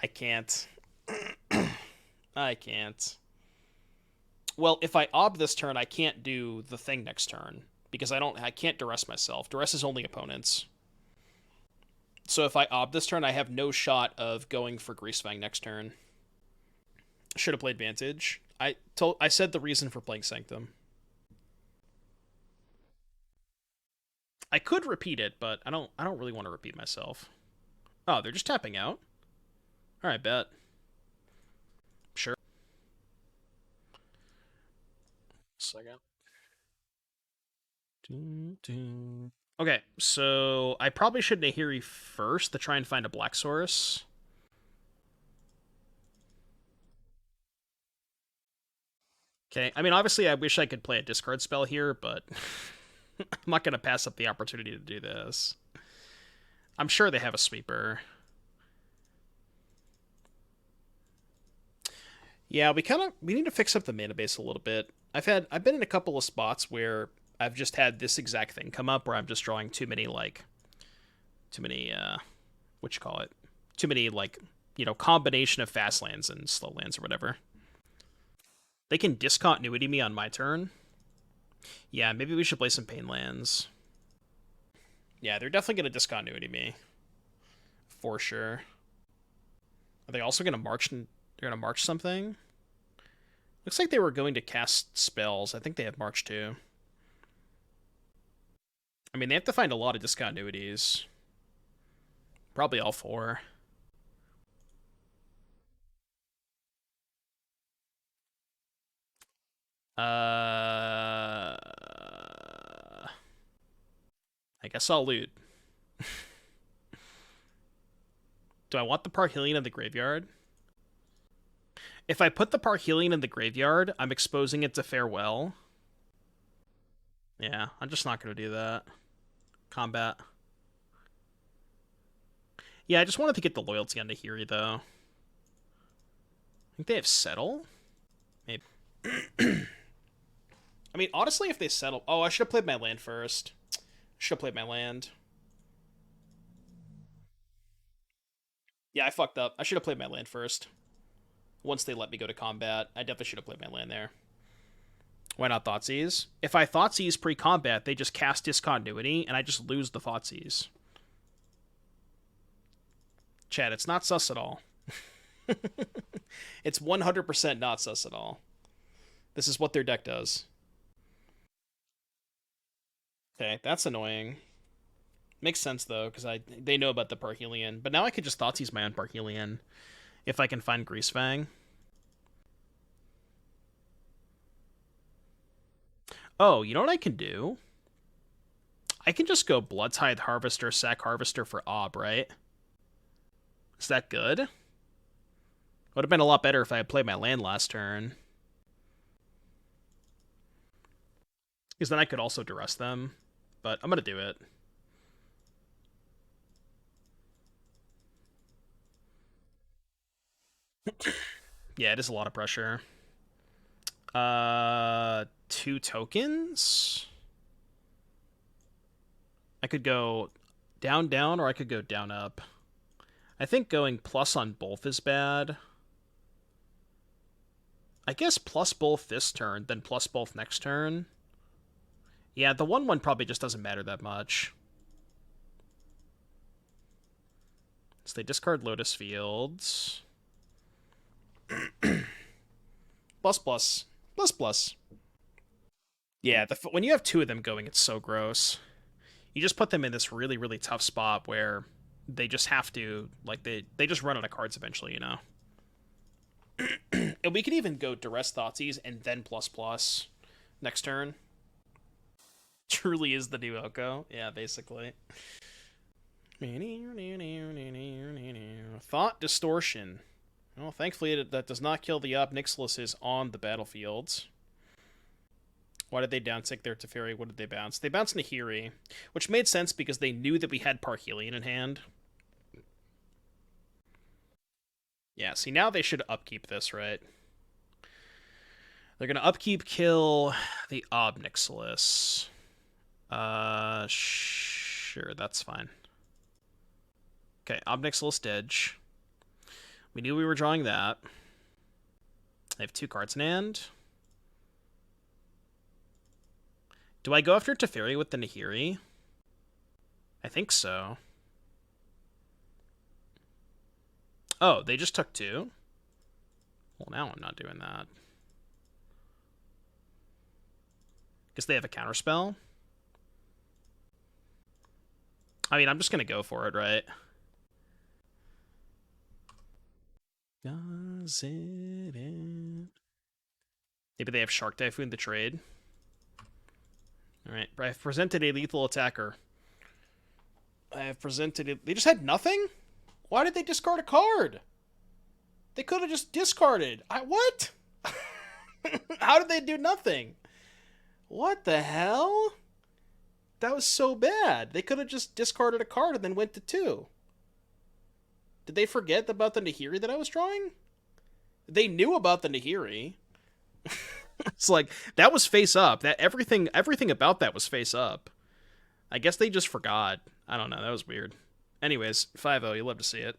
S1: I can't. I can't. Well, if I Ob this turn, I can't do the thing next turn. Because I can't duress myself. Duress is only opponents. So if I Ob this turn, I have no shot of going for Greasefang next turn. Should have played Vantage. I said the reason for playing Sanctum. I could repeat it, but I don't really want to repeat myself. Oh, they're just tapping out. All right, bet. Sure. Second. Okay, so I probably should Nahiri first to try and find a Black Source. Okay, I mean, obviously I wish I could play a discard spell here, but I'm not going to pass up the opportunity to do this. I'm sure they have a sweeper. Yeah, we need to fix up the mana base a little bit. I've been in a couple of spots where I've just had this exact thing come up where I'm just drawing too many what you call it? Too many combination of fast lands and slow lands or whatever. They can discontinuity me on my turn. Yeah, maybe we should play some pain lands. Yeah, they're definitely going to discontinuity me. For sure. Are they also going to march? They're going to march something? Looks like they were going to cast spells. I think they have march too. I mean, they have to find a lot of discontinuities. Probably all four. I guess I'll loot. Do I want the Parhelion in the graveyard? If I put the Parhelion in the graveyard, I'm exposing it to Farewell. Yeah, I'm just not going to do that. Combat. Yeah, I just wanted to get the loyalty on Nahiri, though. I think they have Settle? Maybe. I mean, honestly, if they settle... Oh, I should have played my land first. Should have played my land. Yeah, I fucked up. I should have played my land first. Once they let me go to combat, I definitely should have played my land there. Why not Thoughtseize? If I Thoughtseize pre-combat, they just cast Discontinuity, and I just lose the Thoughtseize. Chad, it's not sus at all. It's 100% not sus at all. This is what their deck does. Okay, that's annoying. Makes sense, though, because they know about the Parhelion. But now I could just Thoughtseize my own Parhelion if I can find Greasefang. Oh, you know what I can do? I can just go Bloodtithe Harvester, Sack Harvester for Ob, right? Is that good? Would have been a lot better if I had played my land last turn. Because then I could also duress them. But I'm going to do it. Yeah, it is a lot of pressure. 2 tokens? I could go down, down, or I could go down, up. I think going plus on both is bad. I guess plus both this turn, then plus both next turn. Yeah, the 1/1 probably just doesn't matter that much. So they discard Lotus Fields. Plus, plus. Plus, plus. Yeah, when you have 2 of them going, it's so gross. You just put them in this really, really tough spot where they just have to, like, they just run out of cards eventually, you know? And we can even go Duress Thoughtseize and then plus plus next turn. Truly is the new Oko. Yeah, basically. Thought Distortion. Well, thankfully that does not kill the Ob Nixilis on the battlefield. Why did they downtick their Teferi? What did they bounce? They bounced Nahiri, which made sense because they knew that we had Parhelion in hand. Yeah, see, now they should upkeep this, right? They're going to upkeep kill the Ob Nixilis. Sure, that's fine. Okay, Ob Nixilis Dedge. We knew we were drawing that. I have 2 cards in hand. Do I go after Teferi with the Nahiri? I think so. Oh, they just took 2? Well, now I'm not doing that. Guess they have a counterspell? I mean, I'm just going to go for it, right? Does it end? Maybe they have Shark Typhoon to trade. Alright, I've presented a lethal attacker. I have presented it. They just had nothing? Why did they discard a card? They could have just discarded. What? How did they do nothing? What the hell? That was so bad. They could have just discarded a card and then went to 2. Did they forget about the Nahiri that I was drawing? They knew about the Nahiri. It's like, that was face up. That everything about that was face up. I guess they just forgot. I don't know. That was weird. Anyways, 5-0. You'll love to see it.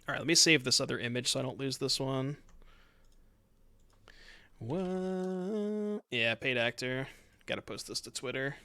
S1: Alright, let me save this other image so I don't lose this one. What? Yeah, paid actor. Gotta post this to Twitter.